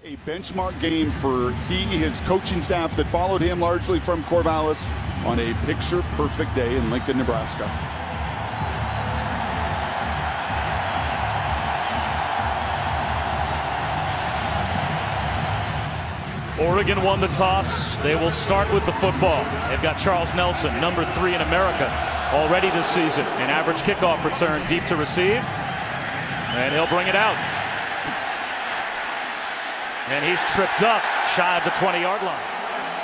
A benchmark game for his coaching staff that followed him largely from Corvallis on a picture-perfect day in Lincoln, Nebraska. Oregon won the toss. They will start with the football. They've got Charles Nelson, number 3 in America, already this season. An average kickoff return deep to receive. And he'll bring it out. And he's tripped up shy of the 20-yard line.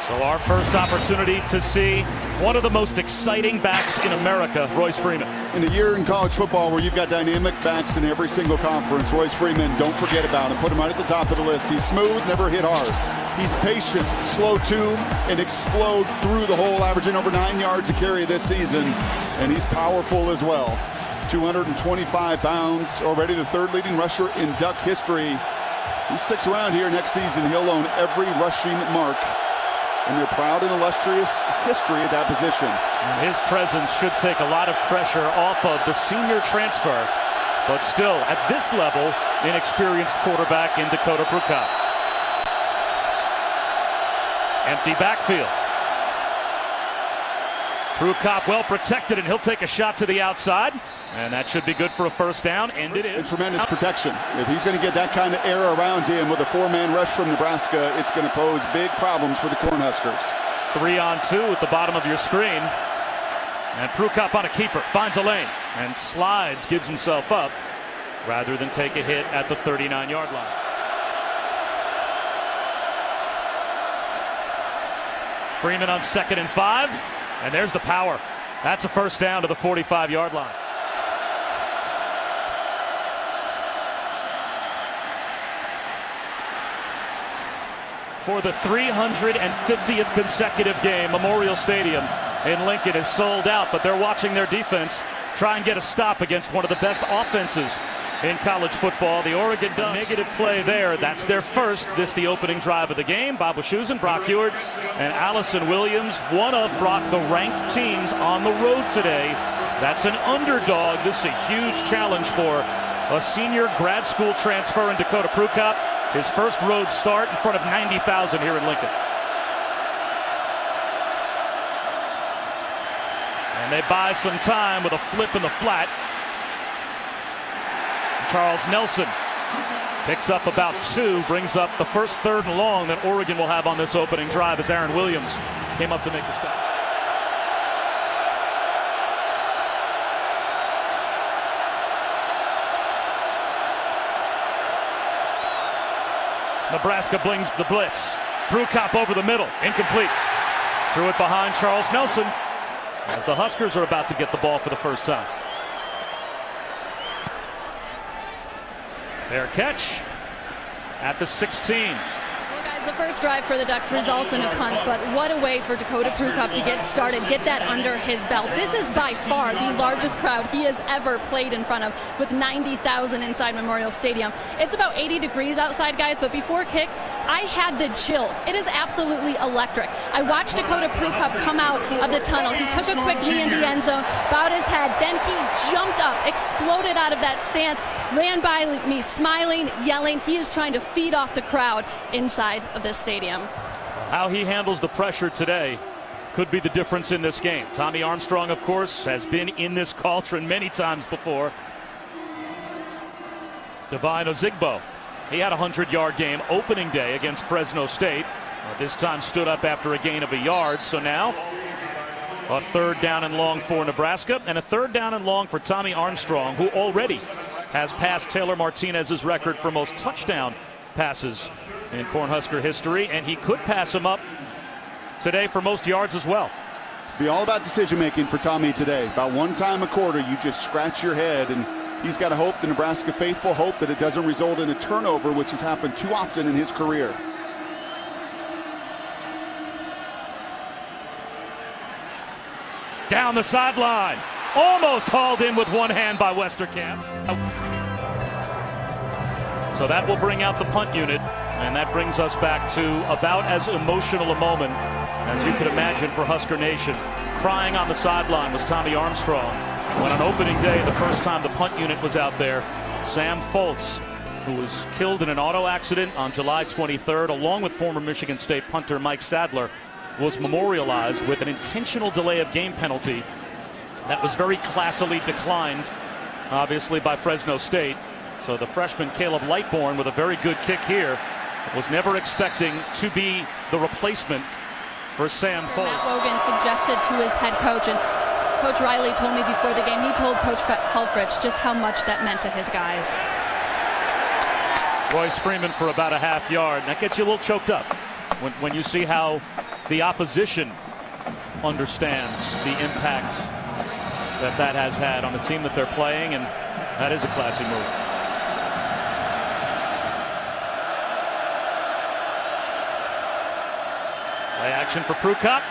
So our first opportunity to see one of the most exciting backs in America, Royce Freeman. In a year in college football where you've got dynamic backs in every single conference, Royce Freeman, don't forget about him. Put him right at the top of the list. He's smooth, never hit hard. He's patient, slow to, and explode through the hole, averaging over 9 yards a carry this season. And he's powerful as well. 225 pounds, already the third leading rusher in Duck history. He sticks around here next season. He'll own every rushing mark in their proud and illustrious history at that position. And his presence should take a lot of pressure off of the senior transfer, but still, at this level, inexperienced quarterback in Dakota Prukop. Empty backfield. Prukop well protected, and he'll take a shot to the outside. And that should be good for a first down, and it is. It's tremendous protection. If he's going to get that kind of air around him with a 4-man rush from Nebraska, it's going to pose big problems for the Cornhuskers. 3-on-2 at the bottom of your screen. And Prukop on a keeper, finds a lane, and slides, gives himself up, rather than take a hit at the 39-yard line. Freeman on 2nd and 5, and there's the power. That's a first down to the 45-yard line. For the 350th consecutive game, Memorial Stadium in Lincoln is sold out, but they're watching their defense try and get a stop against one of the best offenses in college football. The Oregon Ducks. Negative play there. That's their first. This the opening drive of the game. Bob Wischusen, Brock Ewart, and Allison Williams, one of Brock the ranked teams on the road today. That's an underdog. This is a huge challenge for a senior grad school transfer in Dakota Prukop. His first road start in front of 90,000 here in Lincoln. And they buy some time with a flip in the flat. Charles Nelson picks up about 2, brings up the first 3rd and long that Oregon will have on this opening drive as Aaron Williams came up to make the stop. Nebraska brings the blitz. Prukop over the middle, incomplete. Threw it behind Charles Nelson as the Huskers are about to get the ball for the first time. Fair catch at the 16. The first drive for the Ducks results in a punt, but what a way for Dakota Prukop to get started, get that under his belt. This is by far the largest crowd he has ever played in front of, with 90,000 inside Memorial Stadium. It's about 80 degrees outside, guys, but before kick, I had the chills. It is absolutely electric. I watched Dakota Prukop come out of the tunnel. He took a quick knee in the end zone, bowed his head, then he jumped up, exploded out of that stance, ran by me smiling, yelling. He is trying to feed off the crowd inside of this stadium. How he handles the pressure today could be the difference in this game. Tommy Armstrong, of course, has been in this cauldron many times before. Devon Allen, he had a 100-yard game opening day against Fresno State. This time stood up after a gain of a yard. So now a 3rd down and long for Nebraska, and a 3rd down and long for Tommy Armstrong, who already has passed Taylor Martinez's record for most touchdown passes in Cornhusker history, and he could pass him up today for most yards as well. It's be all about decision making for Tommy today. About 1 time a quarter, you just scratch your head, and he's got to hope, the Nebraska faithful hope, that it doesn't result in a turnover, which has happened too often in his career. Down the sideline, almost hauled in with one hand by Westerkamp. So that will bring out the punt unit, and that brings us back to about as emotional a moment as you could imagine for Husker Nation. Crying on the sideline was Tommy Armstrong when on opening day, the first time the punt unit was out there, Sam Foltz who was killed in an auto accident on July 23rd, along with former Michigan State punter Mike Sadler, was memorialized with an intentional delay of game penalty that was very classily declined, obviously, by Fresno State. So the freshman Caleb Lightbourne, with a very good kick here, was never expecting to be the replacement for Sam Foltz. Matt Logan suggested to his head coach, and Coach Riley told me before the game, he told Coach Helfrich just how much that meant to his guys. Royce Freeman for about a half yard. That gets you a little choked up when you see how the opposition understands the impact that has had on the team that they're playing, and that is a classy move. Play action for Prukop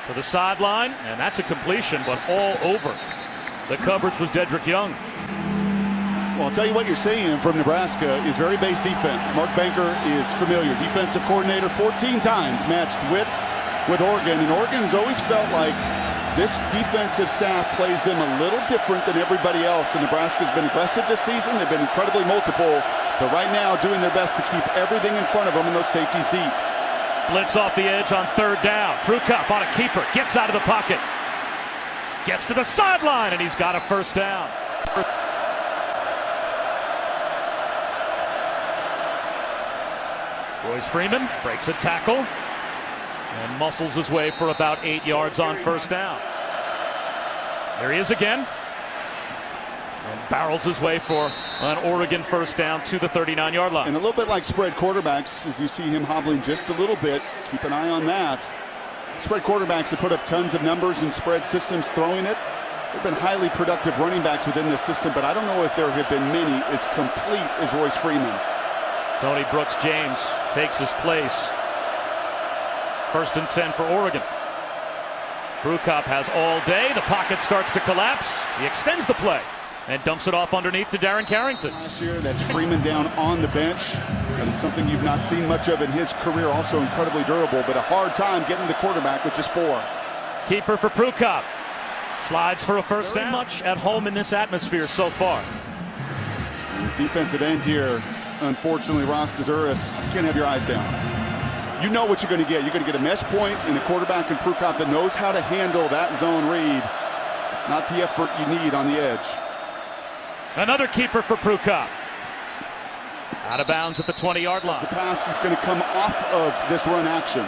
to the sideline, and that's a completion, but all over. The coverage was Dedrick Young. Well, I'll tell you what you're seeing from Nebraska is very base defense. Mark Banker is familiar. Defensive coordinator 14 times matched wits with Oregon, and Oregon's always felt like this defensive staff plays them a little different than everybody else. And Nebraska's been aggressive this season. They've been incredibly multiple, but right now doing their best to keep everything in front of them and those safeties deep. Blitz off the edge on third down. Prukop on a keeper, gets out of the pocket, gets to the sideline, and he's got a first down. Royce Freeman breaks a tackle and muscles his way for about 8 yards on first down. There he is again, and barrels his way for an Oregon first down to the 39-yard line. And a little bit like spread quarterbacks, as you see him hobbling just a little bit. Keep an eye on that. Spread quarterbacks have put up tons of numbers in spread systems throwing it. There have been highly productive running backs within this system, but I don't know if there have been many as complete as Royce Freeman. Tony Brooks-James takes his place. 1st and 10 for Oregon. Prukop has all day. The pocket starts to collapse. He extends the play and dumps it off underneath to Darren Carrington. Last year, that's Freeman down on the bench. That is something you've not seen much of in his career. Also incredibly durable, but a hard time getting the quarterback, which is 4. Keeper for Prukop. Slides for a first down. Very much at home in this atmosphere so far. Defensive end here. Unfortunately, Ross Dezuris, you can't have your eyes down. You know what you're going to get. You're going to get a mesh point and a quarterback in Prukop that knows how to handle that zone read. It's not the effort you need on the edge. Another keeper for Prukop. Out of bounds at the 20-yard line. The pass is going to come off of this run action.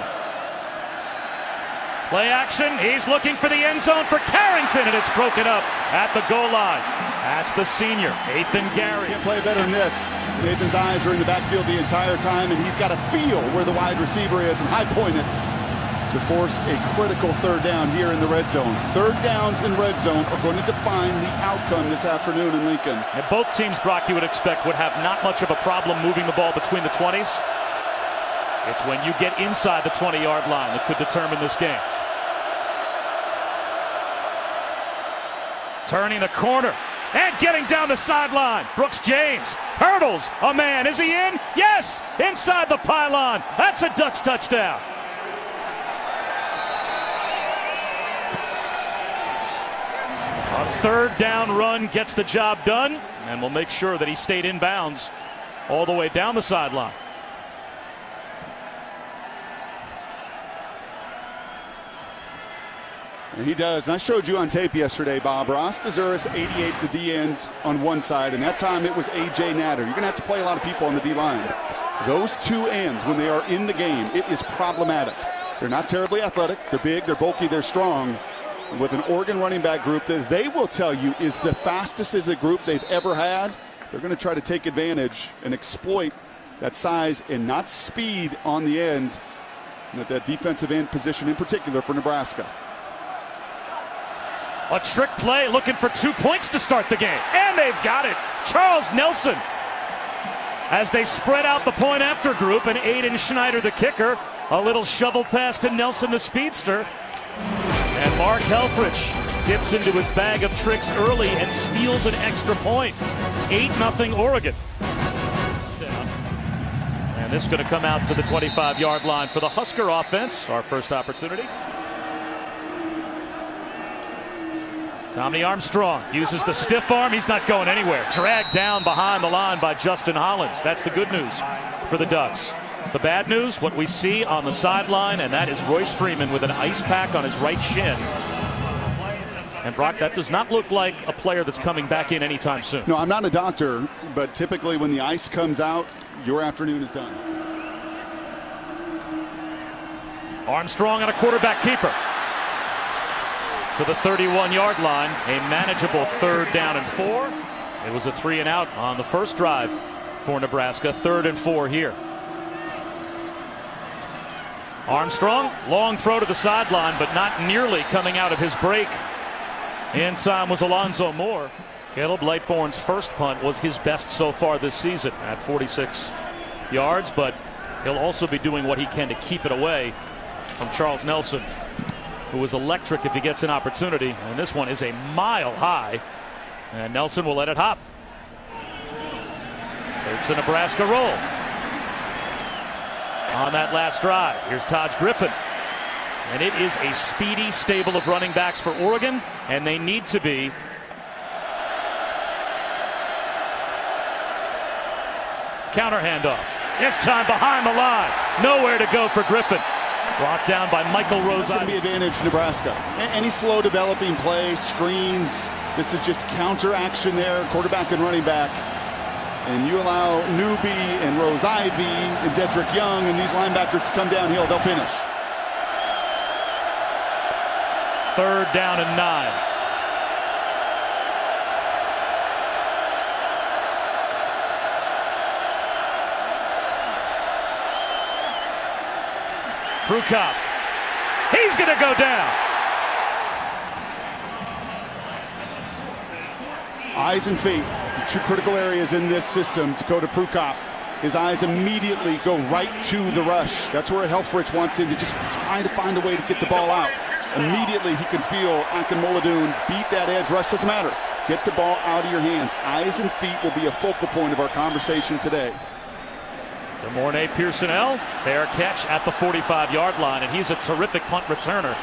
Play action. He's looking for the end zone for Carrington, and it's broken up at the goal line. That's the senior, Nathan Gary. Can't play better than this. Nathan's eyes are in the backfield the entire time, and he's got to feel where the wide receiver is and high-point it to force a critical third down here in the red zone. Third downs in red zone are going to define the outcome this afternoon in Lincoln. And both teams, Brock, you would expect, would have not much of a problem moving the ball between the 20s. It's when you get inside the 20-yard line that could determine this game. Turning the corner and getting down the sideline. Brooks-James hurdles a man. Is he in? Yes! Inside the pylon. That's a Ducks touchdown. A third down run gets the job done, and we'll make sure that he stayed in bounds all the way down the sideline. And he does. And I showed you on tape yesterday, Bob. Ross Dezuris, 88, the D end on one side, and that time it was A.J. Natter. You're going to have to play a lot of people on the D-line. Those two ends, when they are in the game, it is problematic. They're not terribly athletic. They're big, they're bulky, they're strong. And with an Oregon running back group that they will tell you is the fastest as a group they've ever had, they're going to try to take advantage and exploit that size and not speed on the end, and at that defensive end position in particular for Nebraska. A trick play looking for 2 points to start the game. And they've got it. Charles Nelson. As they spread out the point after group, and Aiden Schneider, the kicker, a little shovel pass to Nelson, the speedster. And Mark Helfrich dips into his bag of tricks early and steals an extra point. 8-0 Oregon. And this is going to come out to the 25-yard line for the Husker offense. Our first opportunity. Tommy Armstrong uses the stiff arm. He's not going anywhere. Dragged down behind the line by Justin Hollins. That's the good news for the Ducks. The bad news, what we see on the sideline, and that is Royce Freeman with an ice pack on his right shin. And Brock, that does not look like a player that's coming back in anytime soon. No, I'm not a doctor, but typically when the ice comes out, your afternoon is done. Armstrong and a quarterback keeper to the 31-yard line. A manageable 3rd down and 4. It was a 3 and out on the first drive for Nebraska. 3rd and 4 here. Armstrong, long throw to the sideline, but not nearly coming out of his break. In time was Alonzo Moore. Caleb Lightbourne's first punt was his best so far this season at 46 yards, but he'll also be doing what he can to keep it away from Charles Nelson, who is electric if he gets an opportunity. And this one is a mile high, and Nelson will let it hop. Takes a Nebraska roll on that last drive. Here's Taj Griffin. And it is a speedy stable of running backs for Oregon, and they need to be. Counter handoff. This time behind the line. Nowhere to go for Griffin. Brought down by Michael Rose. That's going to be advantage Nebraska. Any slow developing play, screens, this is just counter action there, quarterback and running back. And you allow Newby and Rose Ivy and Dedrick Young and these linebackers to come downhill, they'll finish. 3rd down and 9. Prukop. He's going to go down. Eyes and feet, the 2 critical areas in this system. Dakota Prukop, his eyes immediately go right to the rush. That's where Helfrich wants him to just try to find a way to get the ball out. Immediately he can feel Akinmoladoon beat that edge rush. Doesn't matter. Get the ball out of your hands. Eyes and feet will be a focal point of our conversation today. DeMornay Pearsonell, fair catch at the 45-yard line, and he's a terrific punt returner.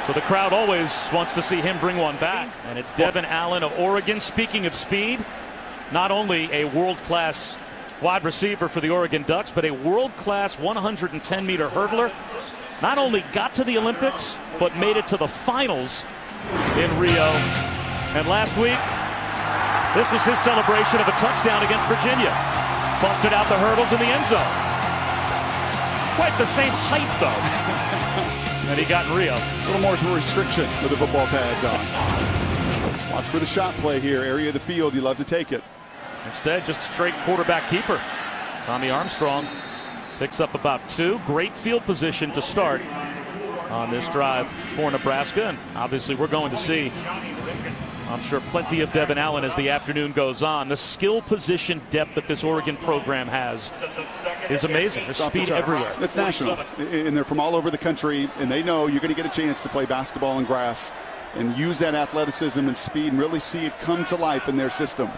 So the crowd always wants to see him bring one back. And it's Devon Allen of Oregon. Speaking of speed, not only a world-class wide receiver for the Oregon Ducks, but a world-class 110-meter hurdler. Not only got to the Olympics, but made it to the finals in Rio. And last week, this was his celebration of a touchdown against Virginia. Busted out the hurdles in the end zone. Quite the same height, though, that he got in Rio. A little more restriction with the football pads on. Watch for the shot play here. Area of the field, you love to take it. Instead, just straight quarterback keeper. Tommy Armstrong picks up about 2. Great field position to start on this drive for Nebraska. And obviously, we're going to see, I'm sure, plenty of Devon Allen as the afternoon goes on. The skill position depth that this Oregon program has is amazing. There's speed everywhere. It's national, and they're from all over the country, and they know you're going to get a chance to play basketball in grass and use that athleticism and speed and really see it come to life in their system.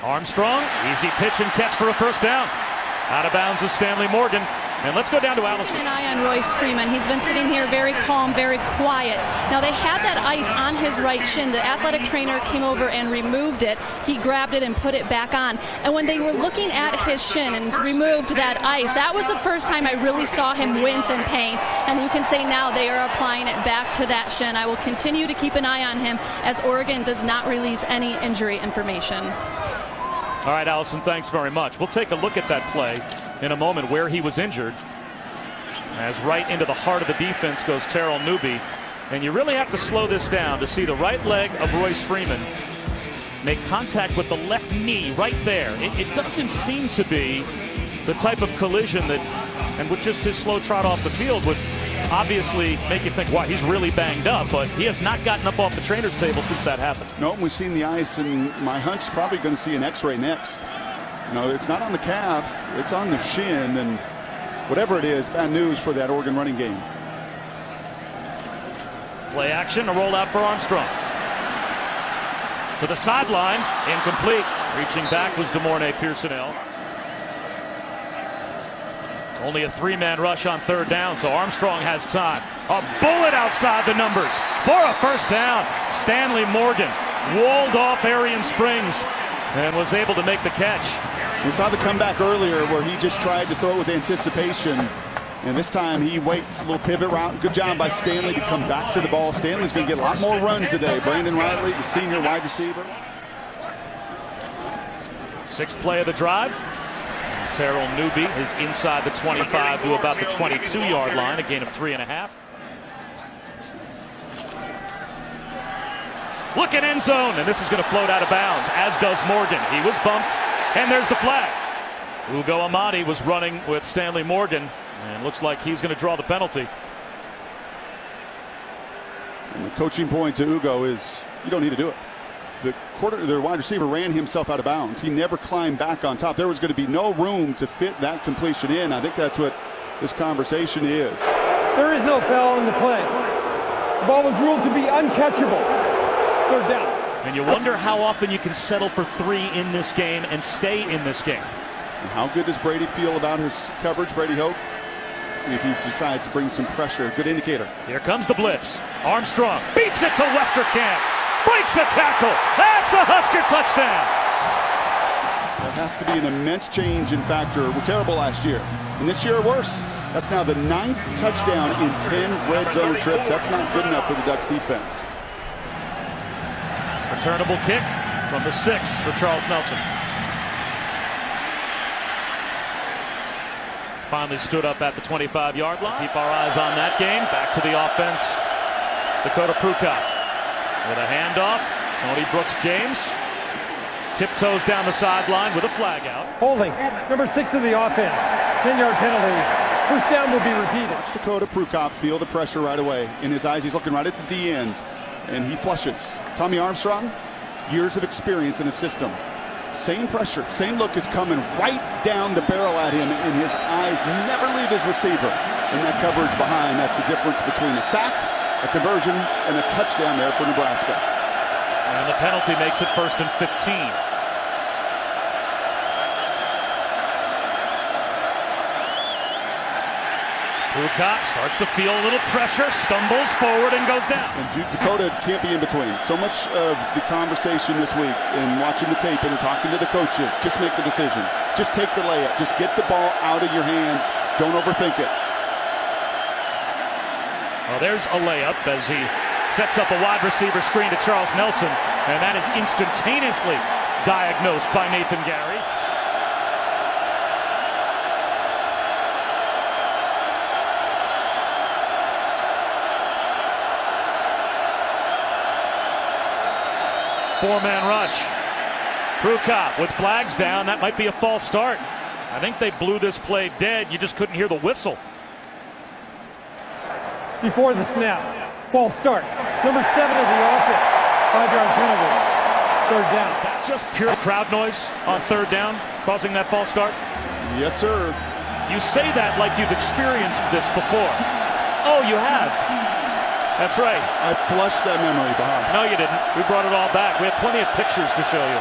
Armstrong, easy pitch and catch for a 1st down. Out of bounds is Stanley Morgan. And let's go down to Allison. An eye on Royce Freeman. He's been sitting here very calm, very quiet. Now they had that ice on his right shin. The athletic trainer came over and removed it. He grabbed it and put it back on. And when they were looking at his shin and removed that ice, that was the first time I really saw him wince in pain. And you can say now they are applying it back to that shin. I will continue to keep an eye on him as Oregon does not release any injury information. All right, Allison, thanks very much. We'll take a look at that play in a moment where he was injured. As right into the heart of the defense goes Terrell Newby. And you really have to slow this down to see the right leg of Royce Freeman make contact with the left knee right there. It doesn't seem to be the type of collision that, and with just his slow trot off the field, would obviously make you think, wow, he's really banged up, but he has not gotten up off the trainer's table since that happened. No, we've seen the ice, and my hunch is probably going to see an x-ray next. You know, it's not on the calf, it's on the shin, and whatever it is, bad news for that Oregon running game. Play action, a rollout for Armstrong. To the sideline, incomplete. Reaching back was DeMornay Pearsonell. Only a 3-man rush on 3rd down, so Armstrong has time. A bullet outside the numbers for a first down. Stanley Morgan walled off Arian Springs and was able to make the catch. We saw the comeback earlier where he just tried to throw with anticipation. And this time he waits, a little pivot route. Good job by Stanley to come back to the ball. Stanley's going to get a lot more runs today. Brandon Riley, the senior wide receiver. Sixth play of the drive. Terrell Newby is inside the 25 to about the 22-yard line, a gain of 3.5. Look at end zone, and this is going to float out of bounds, as does Morgan. He was bumped, and there's the flag. Ugo Amadi was running with Stanley Morgan, and looks like he's going to draw the penalty. And the coaching point to Ugo is you don't need to do it. The wide receiver ran himself out of bounds. He never climbed back on top. There was going to be no room to fit that completion in. I think that's what this conversation is. There is no foul in the play. The ball was ruled to be uncatchable. Third down. And you wonder how often you can settle for 3 in this game and stay in this game. And how good does Brady feel about his coverage, Brady Hope? Let's see if he decides to bring some pressure. Good indicator. Here comes the blitz. Armstrong beats it to Westerkamp. Breaks a tackle. That's a Husker touchdown. There has to be an immense change in factor. We're terrible last year. And this year worse. That's now the 9th touchdown in 10 red zone trips. That's not good enough for the Ducks defense. Returnable kick from the 6 for Charles Nelson. Finally stood up at the 25-yard line. Keep our eyes on that game. Back to the offense. Dakota Prukop with a handoff. Tony Brooks-James tiptoes down the sideline with a flag out. Holding. Number 6 of the offense. 10-yard penalty. First down will be repeated. Watch Dakota Prukop feel the pressure right away. In his eyes, he's looking right at the D end. And he flushes. Tommy Armstrong, years of experience in his system. Same pressure, same look is coming right down the barrel at him, and his eyes never leave his receiver. And that coverage behind, that's the difference between a sack, a conversion, and a touchdown there for Nebraska. And the penalty makes it 1st and 15. Prukop starts to feel a little pressure, stumbles forward and goes down. And Dakota can't be in between. So much of the conversation this week and watching the tape and talking to the coaches, just make the decision. Just take the layup. Just get the ball out of your hands. Don't overthink it. Well, there's a layup as he sets up a wide receiver screen to Charles Nelson, and that is instantaneously diagnosed by Nathan Gary. Four-man rush. Prukop with flags down. That might be a false start. I think they blew this play dead. You just couldn't hear the whistle. Before the snap. False start. Number 7 of the offense. 5-yard penalty. Third down. Is that just pure crowd noise on third down, causing that false start? Yes, sir. You say that like you've experienced this before. Oh, you have. That's right. I flushed that memory behind. No, you didn't. We brought it all back. We have plenty of pictures to show you.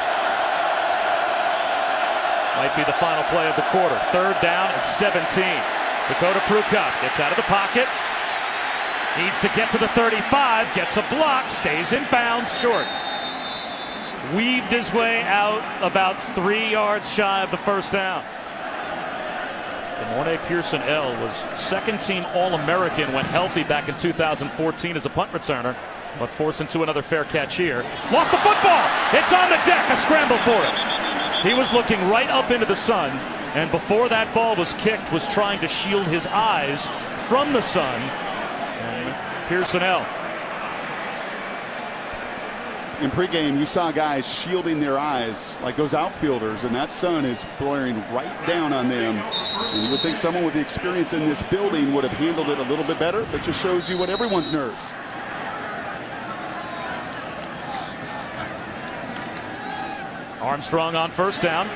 Might be the final play of the quarter. Third down and 17. Dakota Prukop gets out of the pocket. Needs to get to the 35. Gets a block. Stays in bounds. Short. Weaved his way out about 3 yards shy of the first down. Mornay Pearson-L was second-team All-American when healthy back in 2014 as a punt returner, but forced into another fair catch here. Lost the football! It's on the deck, a scramble for it. He was looking right up into the sun, and before that ball was kicked, was trying to shield his eyes from the sun. And Pearson-L. In pregame, you saw guys shielding their eyes like those outfielders, and that sun is blaring right down on them. And you would think someone with the experience in this building would have handled it a little bit better. That just shows you what everyone's nerves. Armstrong on first down.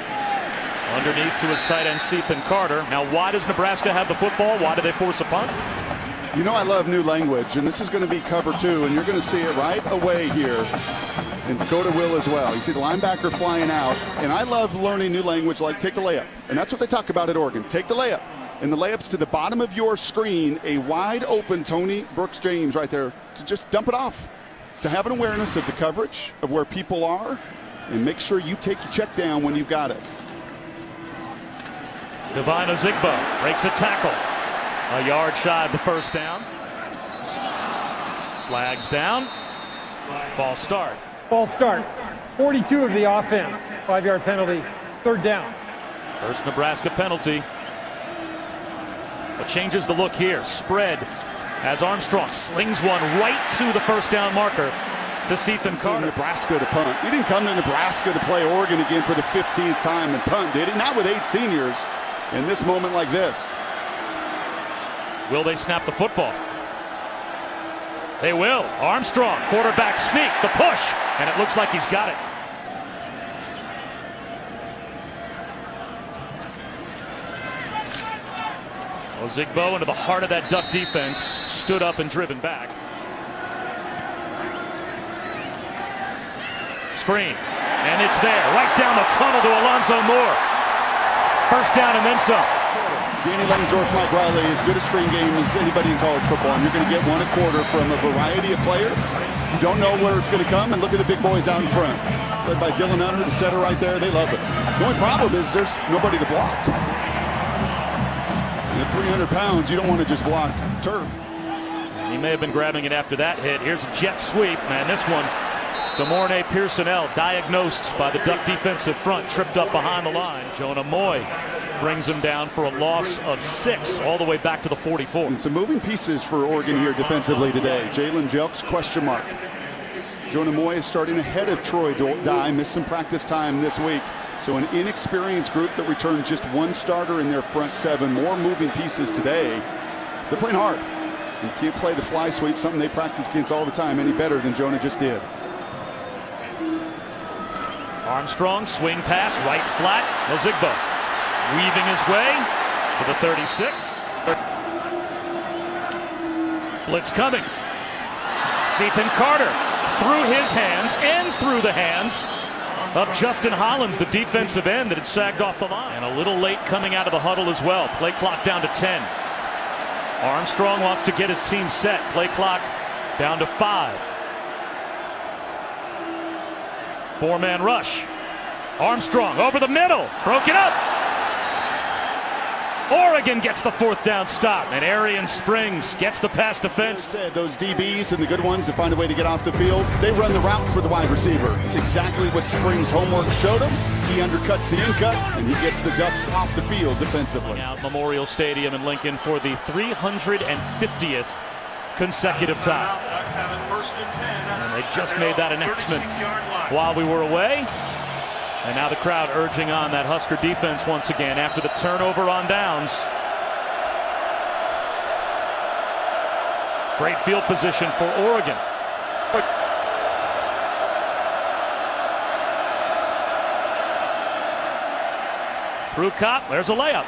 Underneath to his tight end, Sethan Carter. Now, why does Nebraska have the football? Why do they force a punt? You know I love new language, and this is going to be cover 2, and you're going to see it right away here. And Dakota will as well. You see the linebacker flying out, and I love learning new language like take the layup. And that's what they talk about at Oregon. Take the layup. And the layups to the bottom of your screen, a wide open Tony Brooks James right there to just dump it off. To have an awareness of the coverage, of where people are, and make sure you take your check down when you've got it. Devon Allen breaks a tackle. A yard shy of the first down. Flags down. False start. False start. 42 of the offense. 5-yard penalty. 3rd down. First Nebraska penalty. But changes the look here. Spread as Armstrong slings one right to the first down marker to Ethan Carter. Nebraska to punt. He didn't come to Nebraska to play Oregon again for the 15th time and punt, did he? Not with 8 seniors in this moment like this. Will they snap the football? They will. Armstrong, quarterback sneak, the push, and it looks like he's got it. Ozigbo into the heart of that Duck defense, stood up and driven back. Screen, and it's there, right down the tunnel to Alonzo Moore. First down and then some. Danny Langsdorff, Mike Riley, as good a screen game as anybody in college football, and you're going to get 1 a quarter from a variety of players. You don't know where it's going to come, and look at the big boys out in front. Led by Dylan Hunter, the setter right there. They love it. The only problem is there's nobody to block. And at 300 pounds, you don't want to just block turf. He may have been grabbing it after that hit. Here's a jet sweep, man. This one, DeMornay Pearsonell diagnosed by the Duck defensive front, tripped up behind the line. Jonah Moy brings him down for a loss of 6 all the way back to the 44. And some moving pieces for Oregon here defensively today. Jalen Jelks, question mark. Jonah Moy is starting ahead of Troy Dye, missed some practice time this week. So an inexperienced group that returned just 1 starter in their front 7. More moving pieces today. They're playing hard. You can't play the fly sweep, something they practice against all the time, any better than Jonah just did. Armstrong, swing pass, right flat. Ozigbo weaving his way to the 36. Blitz coming. Ethan Carter through his hands and through the hands of Justin Hollins, the defensive end that had sagged off the line. And a little late coming out of the huddle as well. Play clock down to 10. Armstrong wants to get his team set. Play clock down to 5. 4-man rush. Armstrong over the middle. Broke it up. Oregon gets the 4th down stop, and Arian Springs gets the pass defense. Said those DBs and the good ones that find a way to get off the field, they run the route for the wide receiver. It's exactly what Springs' homework showed him. He undercuts the in-cut, and he gets the Ducks off the field defensively. Out Memorial Stadium in Lincoln for the 350th consecutive time. And they just made that announcement while we were away. And now the crowd urging on that Husker defense once again after the turnover on downs. Great field position for Oregon. Prukop, there's a layup.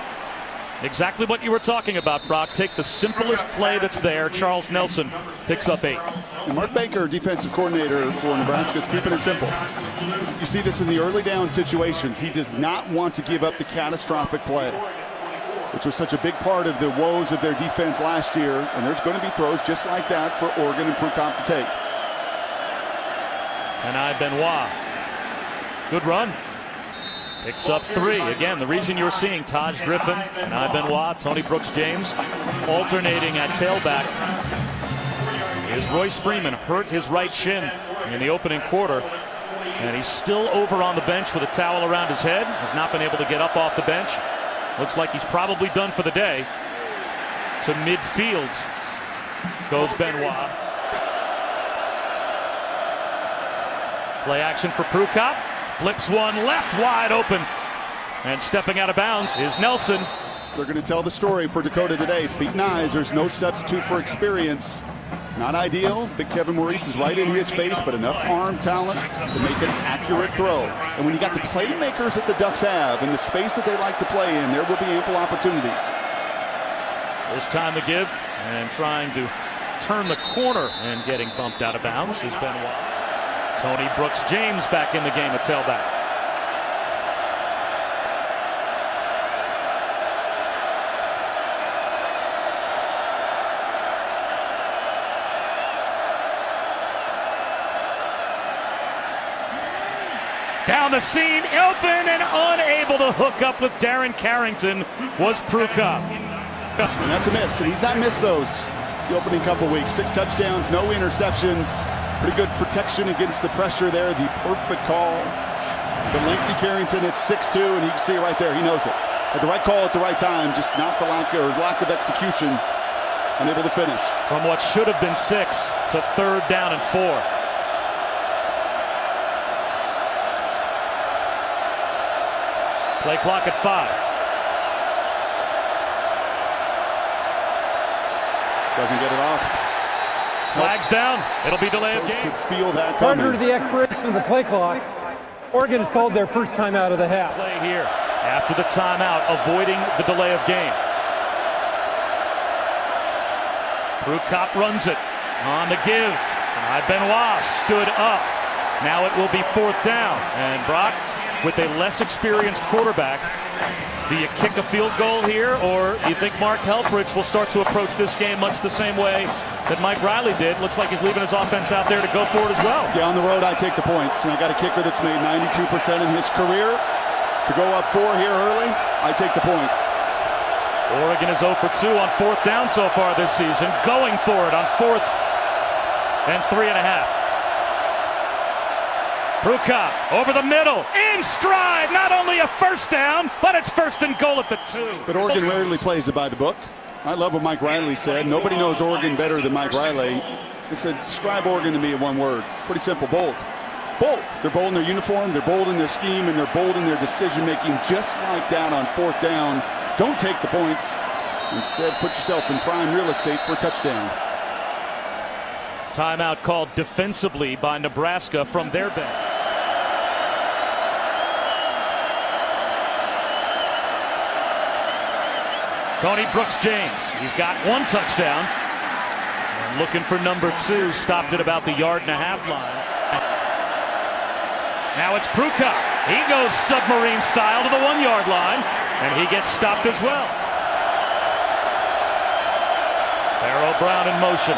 Exactly what you were talking about, Brock. Take the simplest play that's there. Charles Nelson picks up 8. And Mark Baker, defensive coordinator for Nebraska, is keeping it simple. You see this in the early down situations. He does not want to give up the catastrophic play, which was such a big part of the woes of their defense last year. And there's going to be throws just like that for Oregon and Prukop to take. And Benoit. Good run. Picks up 3. Again, the reason you're seeing Taj Griffin and Benoit, Tony Brooks James alternating at tailback is Royce Freeman hurt his right shin in the opening quarter. And he's still over on the bench with a towel around his head. Has not been able to get up off the bench. Looks like he's probably done for the day. To midfield goes Benoit. Play action for Prukop. Flips one left, wide open. And stepping out of bounds is Nelson. They're going to tell the story for Dakota today. Feet and eyes, there's no substitute for experience. Not ideal. Big Kevin Maurice is right in his face, but enough arm talent to make an accurate throw. And when you got the playmakers that the Ducks have and the space that they like to play in, there will be ample opportunities. This time to give, and trying to turn the corner and getting bumped out of bounds is Benoit. Tony Brooks James back in the game at tailback. Down the seam, open and unable to hook up with Darren Carrington was Prukop. And that's a miss, and he's not missed those the opening couple weeks. 6 touchdowns, no interceptions. Pretty good protection against the pressure there. The perfect call. The lengthy Carrington at 6'2", and you can see it right there. He knows it. Had the right call at the right time, just not the lack of execution. Unable to finish. From what should have been 6 to 3rd down and 4. Play clock at 5. Doesn't get it off. Flags down. It'll be delay of game. Could feel that coming. Prior to the expiration of the play clock, Oregon has called their first timeout of the half. Play here after the timeout, avoiding the delay of game. Prukop runs it on the give. Benoit stood up. Now it will be 4th down. And Brock, with a less experienced quarterback, do you kick a field goal here, or do you think Mark Helfrich will start to approach this game much the same way that Mike Riley did? Looks like he's leaving his offense out there to go for it as well. Yeah, on the road, I take the points. And I got a kicker that's made 92% in his career. To go up 4 here early, I take the points. Oregon is 0 for 2 on 4th down so far this season. Going for it on 4th and 3.5. Prukop over the middle, in stride, not only a 1st down, but it's 1st and goal at the 2. But Oregon rarely plays it by the book. I love what Mike Riley said. Nobody knows Oregon better than Mike Riley. He said, describe Oregon to me in one word. Pretty simple, bold. Bold. They're bold in their uniform, they're bold in their scheme, and they're bold in their decision-making, just like that on 4th down. Don't take the points. Instead, put yourself in prime real estate for a touchdown. Timeout called defensively by Nebraska from their bench. Tony Brooks-James, he's got 1 touchdown. And looking for number 2, stopped at about the 1.5-yard line. Now it's Prukop. He goes submarine style to the 1-yard line, and he gets stopped as well. Barrow Brown in motion.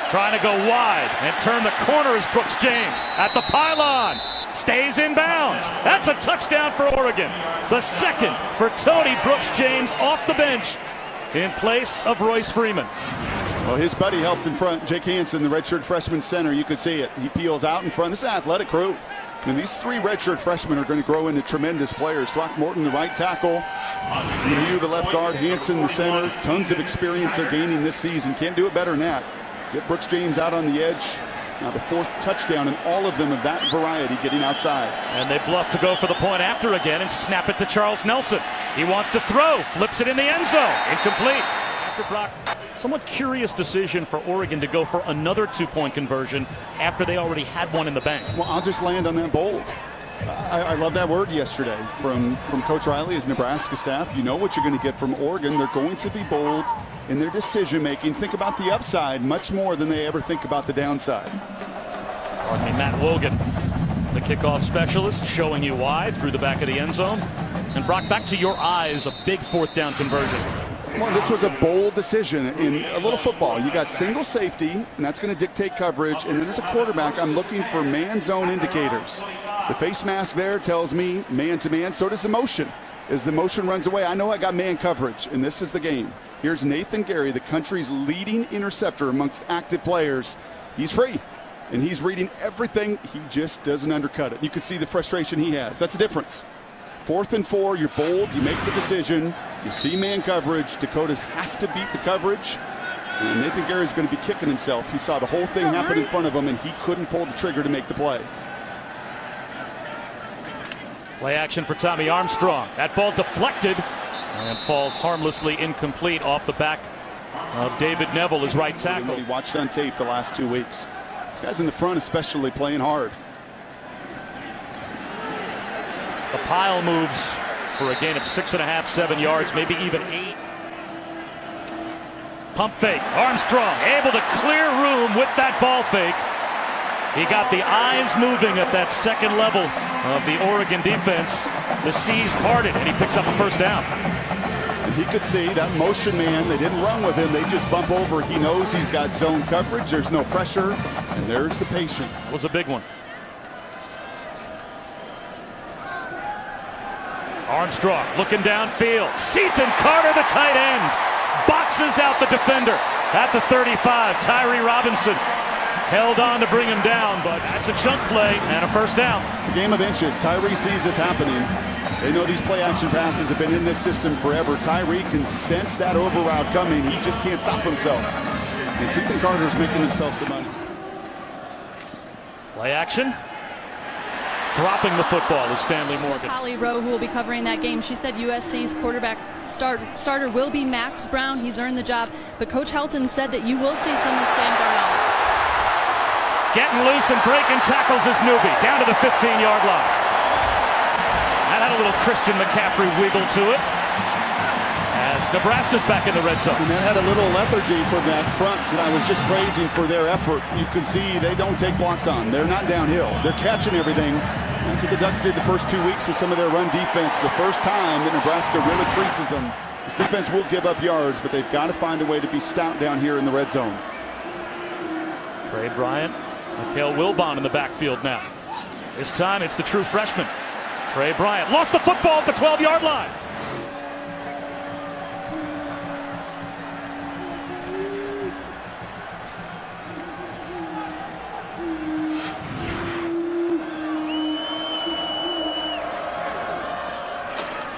Trying to go wide and turn the corner is Brooks-James at the pylon. Stays in bounds. That's a touchdown for Oregon. The 2nd for Tony Brooks-James off the bench in place of Royce Freeman. Well, his buddy helped in front. Jake Hansen, the redshirt freshman center. You could see it. He peels out in front. This is an athletic crew. And these 3 redshirt freshmen are going to grow into tremendous players. Throckmorton, the right tackle. Lemieux, the left guard. Hansen, the center. Tons of experience they're gaining this season. Can't do it better than that. Get Brooks-James out on the edge. Now the 4th touchdown, and all of them of that variety getting outside. And they bluff to go for the point after again and snap it to Charles Nelson. He wants to throw, flips it in the end zone. Incomplete. After Brock, somewhat curious decision for Oregon to go for another 2-point conversion after they already had one in the bank. Well, I'll just land on that bold. I love that word yesterday from Coach Riley, his Nebraska staff. You know what you're going to get from Oregon. They're going to be bold in their decision making. Think about the upside much more than they ever think about the downside. Pardon me, Matt Wogan, the kickoff specialist, showing you why through the back of the end zone. And Brock, back to your eyes, a big 4th down conversion. Well, this was a bold decision in a little football. You got single safety, and that's going to dictate coverage. And then as a quarterback, I'm looking for man zone indicators. The face mask there tells me man-to-man. So does the motion. As the motion runs away, I know I got man coverage, and this is the game. Here's Nathan Gary, the country's leading interceptor amongst active players. He's free, and he's reading everything. He just doesn't undercut it. You can see the frustration he has. That's the difference. 4th and 4, you're bold, you make the decision, you see man coverage. Dakota has to beat the coverage, and Nathan Gary's going to be kicking himself. He saw the whole thing happen in front of him, and he couldn't pull the trigger to make the play. Play action for Tommy Armstrong. That ball deflected and falls harmlessly incomplete off the back of David Neville, his right tackle. He watched on tape the last 2 weeks. These guys in the front especially playing hard. The pile moves for a gain of 6.5, 7 yards, maybe even 8. Pump fake. Armstrong able to clear room with that ball fake. He got the eyes moving at that 2nd level of the Oregon defense. The C's parted, and he picks up a 1st down. And he could see that motion man. They didn't run with him. They just bump over. He knows he's got zone coverage. There's no pressure, and there's the patience. Was a big one. Armstrong looking downfield. Ethan Carter, the tight end, boxes out the defender at the 35. Tyree Robinson held on to bring him down, but that's a chunk play and a first down. It's a game of inches. Tyree sees it's happening. They know these play-action passes have been in this system forever. Tyree can sense that over route coming. He just can't stop himself. And Ethan Carter's making himself some money. Play action. Dropping the football is Stanley Morgan. Holly Rowe, who will be covering that game, she said USC's quarterback starter will be Max Brown. He's earned the job. But Coach Helton said that you will see some of Sam Darnold. Getting loose and breaking tackles is Newby down to the 15-yard line. That had a little Christian McCaffrey wiggle to it as Nebraska's back in the red zone. And that had a little lethargy from that front that I was just praising for their effort. You can see they don't take blocks on. They're not downhill. They're catching everything. That's what the Ducks did the first 2 weeks with some of their run defense. The first time that Nebraska really creases them. This defense will give up yards, but they've got to find a way to be stout down here in the red zone. Trey Bryant, Mikhail Wilbon in the backfield now. This time it's the true freshman. Trey Bryant lost the football at the 12-yard line.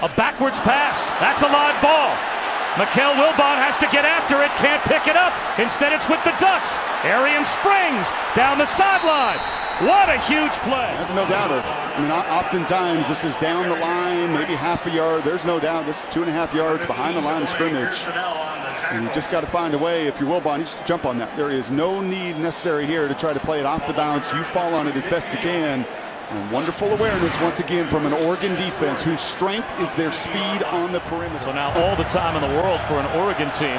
A backwards pass. That's a live ball. Mikhail Wilbon has to get after it. Can't pick it up. Instead, it's with the Ducks. Arian Springs down the sideline. What a huge play. There's no doubt. I mean, oftentimes this is down the line, maybe half a yard. There's no doubt this is 2.5 yards behind the line of scrimmage. And you just got to find a way. If you're Wilbon, you just jump on that. There is no need necessary here to try to play it off the bounce. You fall on it as best you can. And wonderful awareness once again from an Oregon defense whose strength is their speed on the perimeter. So now all the time in the world for an Oregon team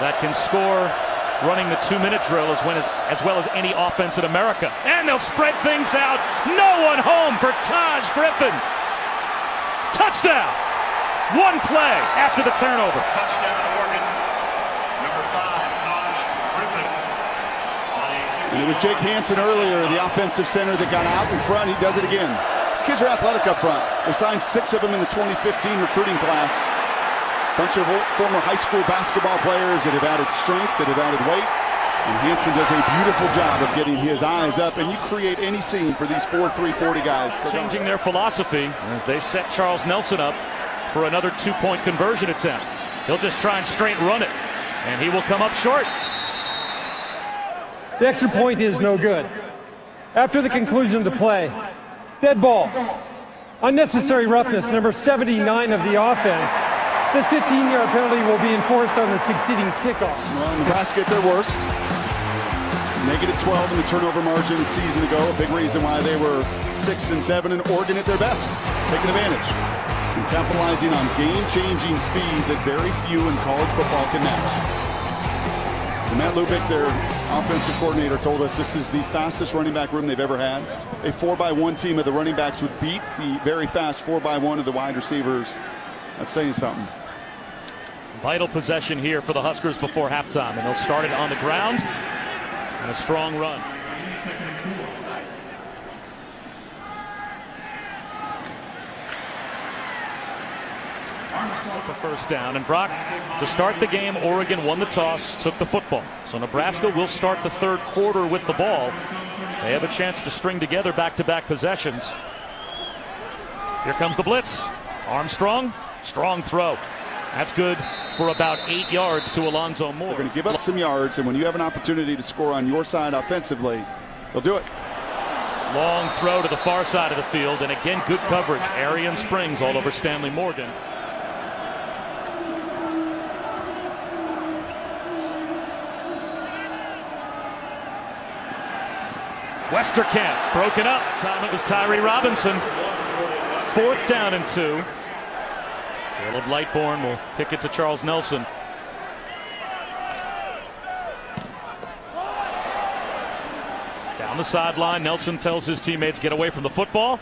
that can score running the 2-minute drill as well as any offense in America. And they'll spread things out. No one home for Taj Griffin. Touchdown. One play after the turnover. Touchdown Oregon. Number 5, Taj Griffin. And it was Jake Hansen earlier, the offensive center that got out in front. He does it again. These kids are athletic up front. They signed 6 of them in the 2015 recruiting class. Bunch of former high school basketball players that have added strength, that have added weight. And Hansen does a beautiful job of getting his eyes up. And you create any scene for these 4-3 40 guys. Changing their philosophy as they set Charles Nelson up for another 2-point conversion attempt. He'll just try and straight run it. And he will come up short. The extra point is no good. After the conclusion of the play, dead ball. Unnecessary roughness, number 79 of the offense. The 15-yard penalty will be enforced on the succeeding kickoff. Well, Nebraska at their worst. -12 in the turnover margin a season ago. A big reason why they were 6-7, and Oregon at their best, taking advantage and capitalizing on game-changing speed that very few in college football can match. And Matt Lubick, their offensive coordinator, told us this is the fastest running back room they've ever had. A 4x1 team of the running backs would beat the very fast 4x1 of the wide receivers. That's saying something. Vital possession here for the Huskers before halftime, and they'll start it on the ground and a strong run. The first down, and Brock, to start the game, Oregon won the toss, took the football. So Nebraska will start the third quarter with the ball. They have a chance to string together back-to-back possessions. Here comes the blitz. Armstrong, strong throw. That's good for about 8 yards to Alonzo Moore. They're going to give up some yards, and when you have an opportunity to score on your side offensively, they'll do it. Long throw to the far side of the field, and again, good coverage. Arian Springs all over Stanley Morgan. Westerkamp broken up. Time it was Tyree Robinson. 4th down and 2. Caleb Lightbourne will kick it to Charles Nelson. Down the sideline, Nelson tells his teammates get away from the football,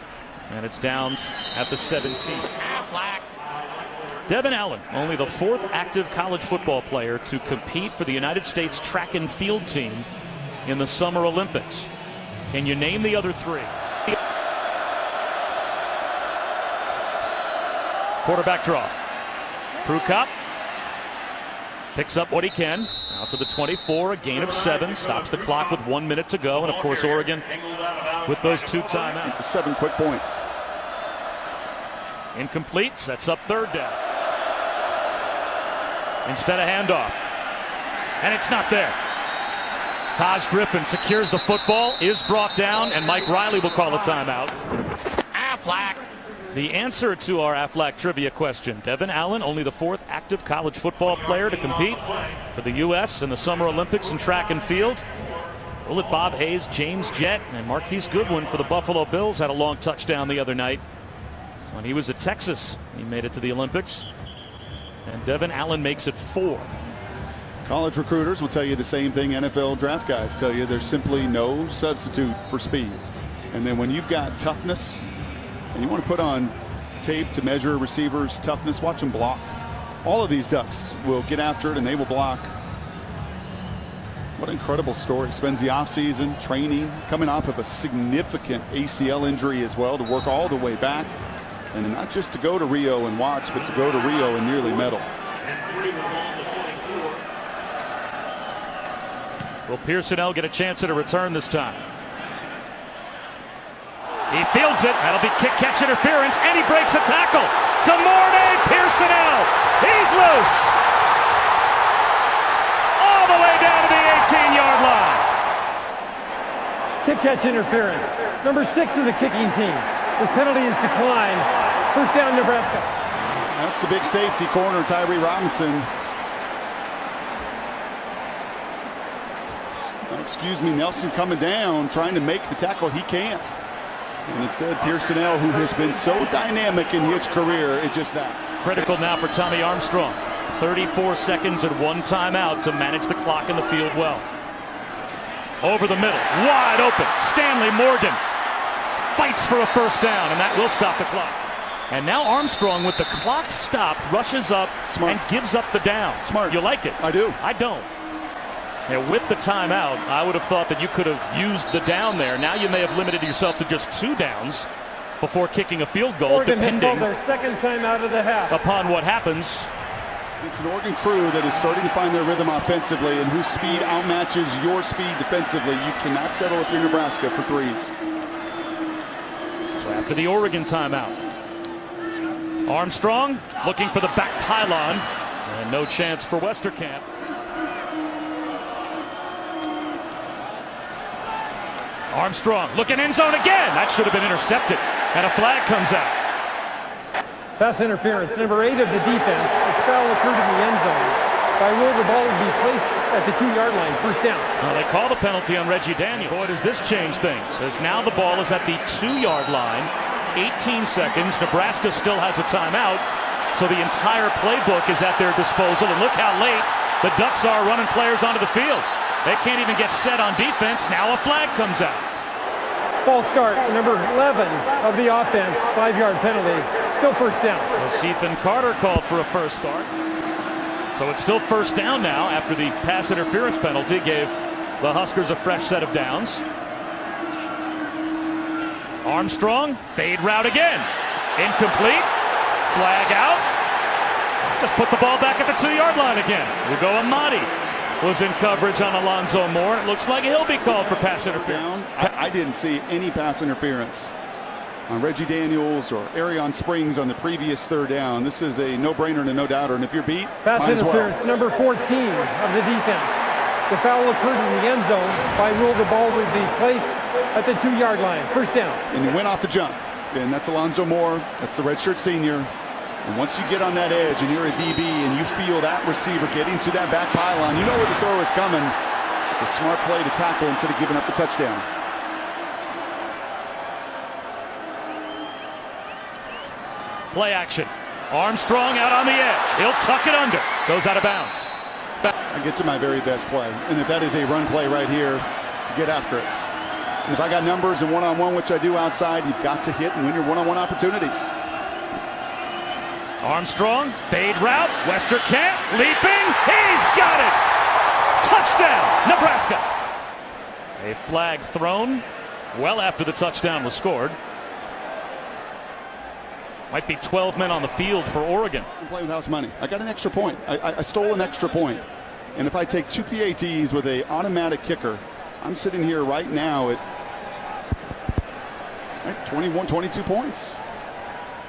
and it's down at the 17. Devon Allen, only the 4th active college football player to compete for the United States track and field team in the Summer Olympics. Can you name the other 3? Quarterback draw. Prukop picks up what he can. Out to the 24, a gain of 7. Stops the clock with 1 minute to go. And, of course, Oregon with those 2 timeouts. To 7 quick points. Incomplete. Sets up 3rd down. Instead of handoff. And it's not there. Taj Griffin secures the football, is brought down, and Mike Riley will call a timeout. AFLAC. The answer to our AFLAC trivia question. Devon Allen, only the 4th active college football player to compete for the U.S. in the Summer Olympics in track and field. Bullet Bob Hayes, James Jett, and Marquise Goodwin for the Buffalo Bills had a long touchdown the other night. When he was at Texas, he made it to the Olympics. And Devon Allen makes it 4. College recruiters will tell you the same thing NFL draft guys tell you. There's simply no substitute for speed. And then when you've got toughness and you want to put on tape to measure receivers' toughness, watch them block. All of these Ducks will get after it and they will block. What an incredible story. Spends the offseason training, coming off of a significant ACL injury as well, to work all the way back. And not just to go to Rio and watch, but to go to Rio and nearly medal. Will Pearsonell get a chance at a return this time? He fields it. That'll be kick-catch interference, and he breaks a tackle. DeMornay Pearsonell. He's loose. All the way down to the 18-yard line. Kick-catch interference. Number 6 of the kicking team. This penalty is declined. First down, Nebraska. That's the big safety corner, Tyree Robinson. Excuse me, Nelson coming down, trying to make the tackle. He can't. And instead, Pearsonell, who has been so dynamic in his career, it's just that. Critical now for Tommy Armstrong. 34 seconds and 1 timeout to manage the clock in the field well. Over the middle, wide open. Stanley Morgan fights for a first down, and that will stop the clock. And now Armstrong, with the clock stopped, rushes up and gives up the down. Smart. You like it? I do. I don't. Yeah, with the timeout, I would have thought that you could have used the down there. Now you may have limited yourself to just 2 downs before kicking a field goal, Oregon depending has called their second timeout of the half. upon what happens. It's an Oregon crew that is starting to find their rhythm offensively, and whose speed outmatches your speed defensively. You cannot settle if you're Nebraska for 3s. So after the Oregon timeout, Armstrong looking for the back pylon, and no chance for Westerkamp. Armstrong looking end zone again. That should have been intercepted, and a flag comes out. Pass interference. Number 8 of the defense. A foul occurred in the end zone. By rule, the ball will be placed at the 2-yard line. First down. Well, they call the penalty on Reggie Daniels. Boy, does this change things, as now the ball is at the 2-yard line. 18 seconds. Nebraska still has a timeout, so the entire playbook is at their disposal. And look how late the Ducks are running players onto the field. They can't even get set on defense. Now a flag comes out. False start. Number 11 of the offense. 5-yard penalty. Still first down. So Ethan Carter called for a first start. So it's still first down now after the pass interference penalty gave the Huskers a fresh set of downs. Armstrong, fade route again. Incomplete. Flag out. Just put the ball back at the 2-yard line again. Ugo Amadi was in coverage on Alonzo Moore. It looks like he'll be called for pass interference. I didn't see any pass interference on Reggie Daniels or Arion Springs on the previous 3rd down. This is a no-brainer and a no-doubter, and if you're beat, pass might as interference. well. Number 14 of the defense. The foul occurred in the end zone. By rule, the ball would be placed at the 2-yard line. First down. And he went off the jump. And that's Alonzo Moore. That's the redshirt senior. And once you get on that edge and you're a DB and you feel that receiver getting to that back pylon, you know where the throw is coming. It's a smart play to tackle instead of giving up the touchdown. Play action. Armstrong out on the edge. He'll tuck it under. Goes out of bounds. I get to my very best play. And if that is a run play right here, get after it. And if I got numbers and one-on-one, which I do outside, you've got to hit and win your one-on-one opportunities. Armstrong, fade route, Westerkamp, leaping, he's got it! Touchdown, Nebraska! A flag thrown well after the touchdown was scored. Might be 12 men on the field for Oregon. I'm playing with house money. I got an extra point. I stole an extra point. And if I take 2 PATs with a automatic kicker, I'm sitting here right now at 21, 22 points.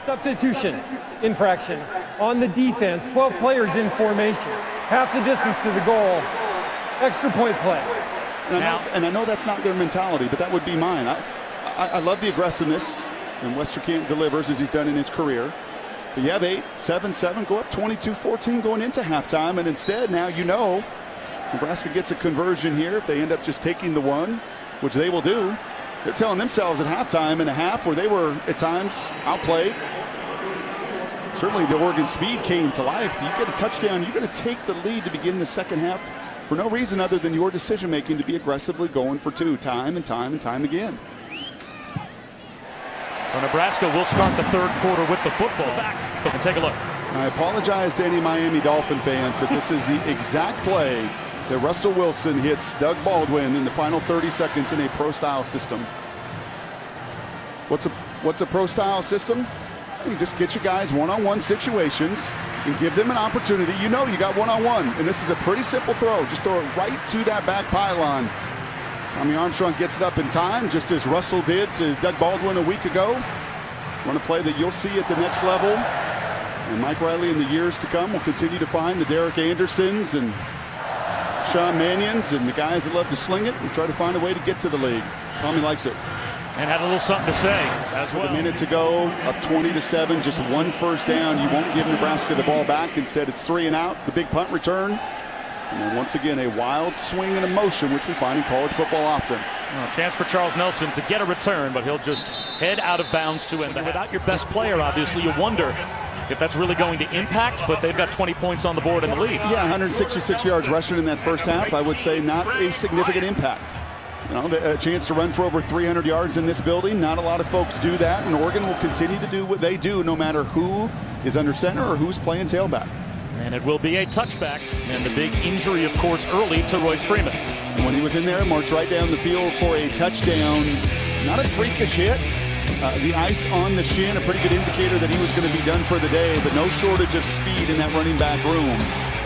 Substitution infraction on the defense. 12 players in formation. Half the distance to the goal. Extra point play. And I know that's not their mentality, but that would be mine. I love the aggressiveness, and Westerkamp delivers as he's done in his career. But you have 8-7-7, go up 22-14 going into halftime, and instead now Nebraska gets a conversion here. If they end up just taking the one, which they will do, they're telling themselves at halftime in a half where they were at times outplayed. Certainly the Oregon speed came to life. You get a touchdown, you're going to take the lead to begin the second half for no reason other than your decision making to be aggressively going for two time and time and time again. So Nebraska will start the third quarter with the football back. And take a look. I apologize to any Miami Dolphin fans, but this is the exact play that Russell Wilson hits Doug Baldwin in the final 30 seconds in a pro-style system. What's a pro-style system? You just get your guys one-on-one situations and give them an opportunity. You got one-on-one, and this is a pretty simple throw. Just throw it right to that back pylon. Tommy Armstrong gets it up in time, just as Russell did to Doug Baldwin a week ago. Run a play that you'll see at the next level. And Mike Riley in the years to come will continue to find the Derek Andersons and Sean Mannions and the guys that love to sling it and try to find a way to get to the league. Tommy likes it. And had a little something to say as well. With a minute to go, up 20-7, just one first down. You won't give Nebraska the ball back. Instead, it's 3 and out. The big punt return. And then once again, a wild swing and a motion, which we find in college football often. Well, chance for Charles Nelson to get a return, but he'll just head out of bounds to end. Without your best player, obviously, you wonder if that's really going to impact, but they've got 20 points on the board in the lead. Yeah, 166 yards rushing in that first half. I would say not a significant impact. A chance to run for over 300 yards in this building. Not a lot of folks do that, and Oregon will continue to do what they do no matter who is under center or who's playing tailback. And it will be a touchback, and the big injury, of course, early to Royce Freeman. And when he was in there, marched right down the field for a touchdown. Not a freakish hit. The ice on the shin, a pretty good indicator that he was going to be done for the day, but no shortage of speed in that running back room.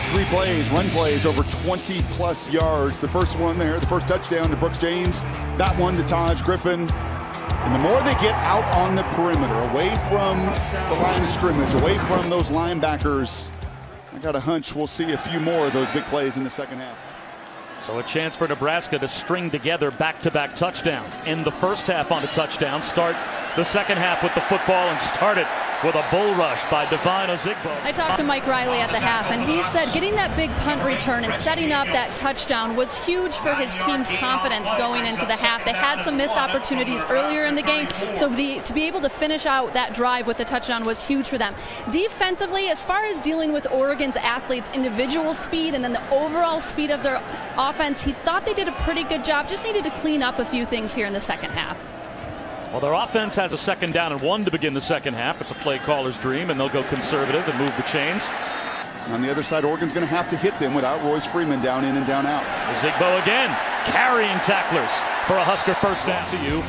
3 plays, run plays, over 20-plus yards. The first one there, the first touchdown to Brooks James. That one to Taj Griffin. And the more they get out on the perimeter, away from the line of scrimmage, away from those linebackers, I got a hunch we'll see a few more of those big plays in the second half. So a chance for Nebraska to string together back-to-back touchdowns. End the first half on a touchdown, start the second half with the football, and start it with a bull rush by Devon Allen. I talked to Mike Riley at the half, and he said getting that big punt return and setting up that touchdown was huge for his team's confidence going into the half. They had some missed opportunities earlier in the game, so to be able to finish out that drive with the touchdown was huge for them. Defensively, as far as dealing with Oregon's athletes' individual speed and then the overall speed of their offense, he thought they did a pretty good job. Just needed to clean up a few things here in the second half. Well, their offense has a 2nd down and 1 to begin the second half. It's a play caller's dream, and they'll go conservative and move the chains. On the other side, Oregon's going to have to hit them without Royce Freeman down in and down out. Zigbo again, carrying tacklers for a Husker first down to you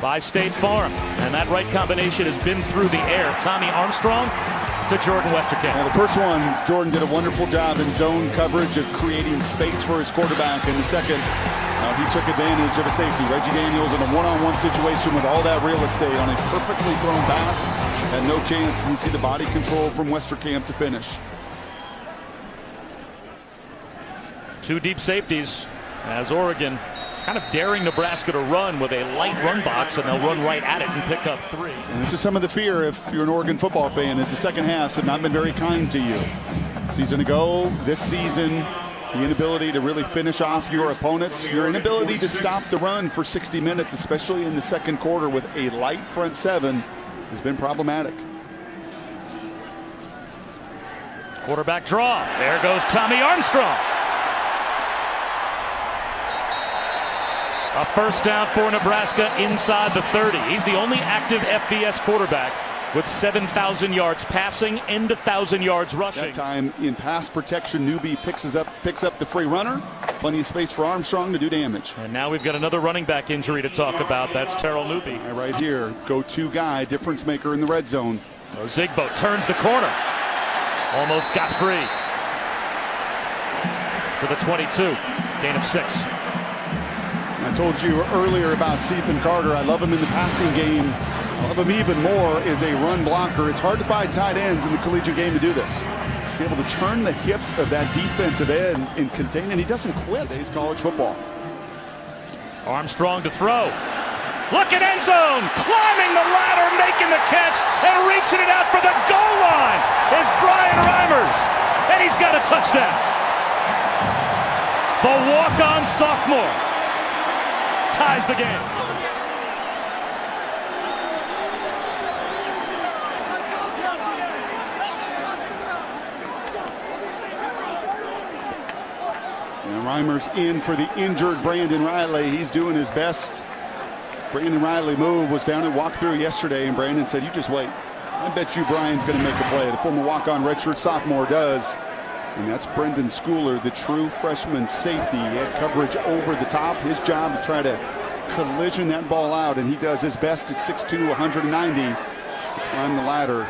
by State Farm. And that right combination has been through the air. Tommy Armstrong to Jordan Westerkamp. Well, the first one, Jordan did a wonderful job in zone coverage of creating space for his quarterback. And the second, he took advantage of a safety. Reggie Daniels in a one-on-one situation with all that real estate on a perfectly thrown pass. Had no chance. And you see the body control from Westerkamp to finish. 2 deep safeties as Oregon is kind of daring Nebraska to run with a light run box, and they'll run right at it and pick up 3. And this is some of the fear if you're an Oregon football fan, as the second halves have not been very kind to you. Season ago, this season, the inability to really finish off your opponents, your inability to stop the run for 60 minutes, especially in the second quarter with a light front 7, has been problematic. Quarterback draw. There goes Tommy Armstrong. A first down for Nebraska inside the 30. He's the only active FBS quarterback with 7,000 yards passing and 1,000 yards rushing. That time in pass protection, Newby picks up the free runner. Plenty of space for Armstrong to do damage. And now we've got another running back injury to talk about. That's Terrell Newby. Right here, go-to guy, difference maker in the red zone. Zigbo turns the corner. Almost got free. To the 22. Gain of 6. I told you earlier about Ethan Carter. I love him in the passing game. I love him even more as a run blocker. It's hard to find tight ends in the collegiate game to do this. To be able to turn the hips of that defensive end and contain, and he doesn't quit. Today's college football. Armstrong to throw. Look at end zone. Climbing the ladder, making the catch, and reaching it out for the goal line is Brian Reimers. And he's got a touchdown. The walk-on sophomore ties the game. And Reimers in for the injured Brandon Riley. He's doing his best. Brandon Riley move was down and walked through yesterday, and Brandon said, "You just wait. I bet you Brian's going to make a play." The former walk-on redshirt sophomore does. And that's Brendan Schooler, the true freshman safety. He had coverage over the top. His job to try to collision that ball out, and he does his best at 6'2", 190 to climb the ladder.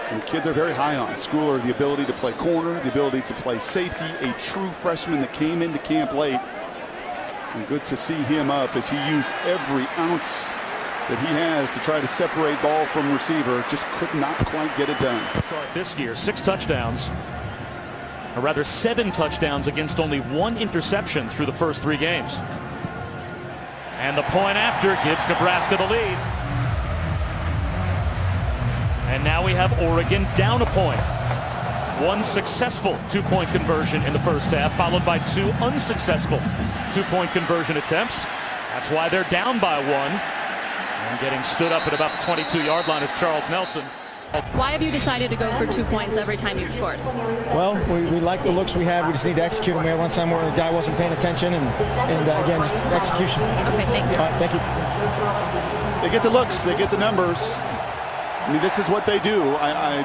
And the kid they're very high on, Schooler, the ability to play corner, the ability to play safety, a true freshman that came into camp late. And good to see him up as he used every ounce that he has to try to separate ball from receiver. Just could not quite get it done. This year, 6 touchdowns. Or rather 7 touchdowns against only 1 interception through the first 3 games. And the point after gives Nebraska the lead. And now we have Oregon down a point. 1 successful 2-point conversion in the first half, followed by 2 unsuccessful 2-point conversion attempts. That's why they're down by 1. And getting stood up at about the 22-yard line is Charles Nelson. Why have you decided to go for 2 points every time you've scored? Well, we like the looks we had. We just need to execute them. We had one time where the guy wasn't paying attention, and again, just execution. Okay, thank you. All right, thank you. They get the looks, they get the numbers. I mean, this is what they do. I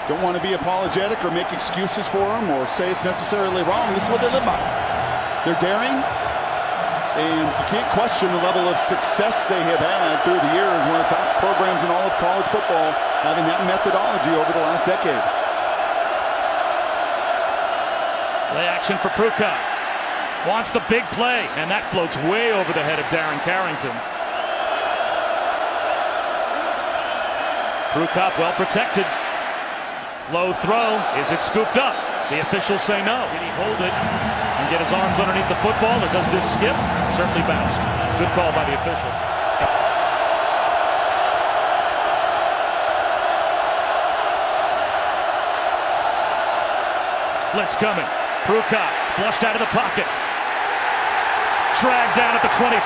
don't want to be apologetic or make excuses for them or say it's necessarily wrong. This is what they live by. They're daring, and you can't question the level of success they have had through the years. One of the top programs in all of college football, having that methodology over the last decade. Play action for Prukop. Wants the big play, and that floats way over the head of Darren Carrington. Prukop well protected. Low throw. Is it scooped up? The officials say no. Did he hold it and get his arms underneath the football, or does this skip? Certainly bounced. Good call by the officials. Blitz coming. Prukop flushed out of the pocket. Dragged down at the 25.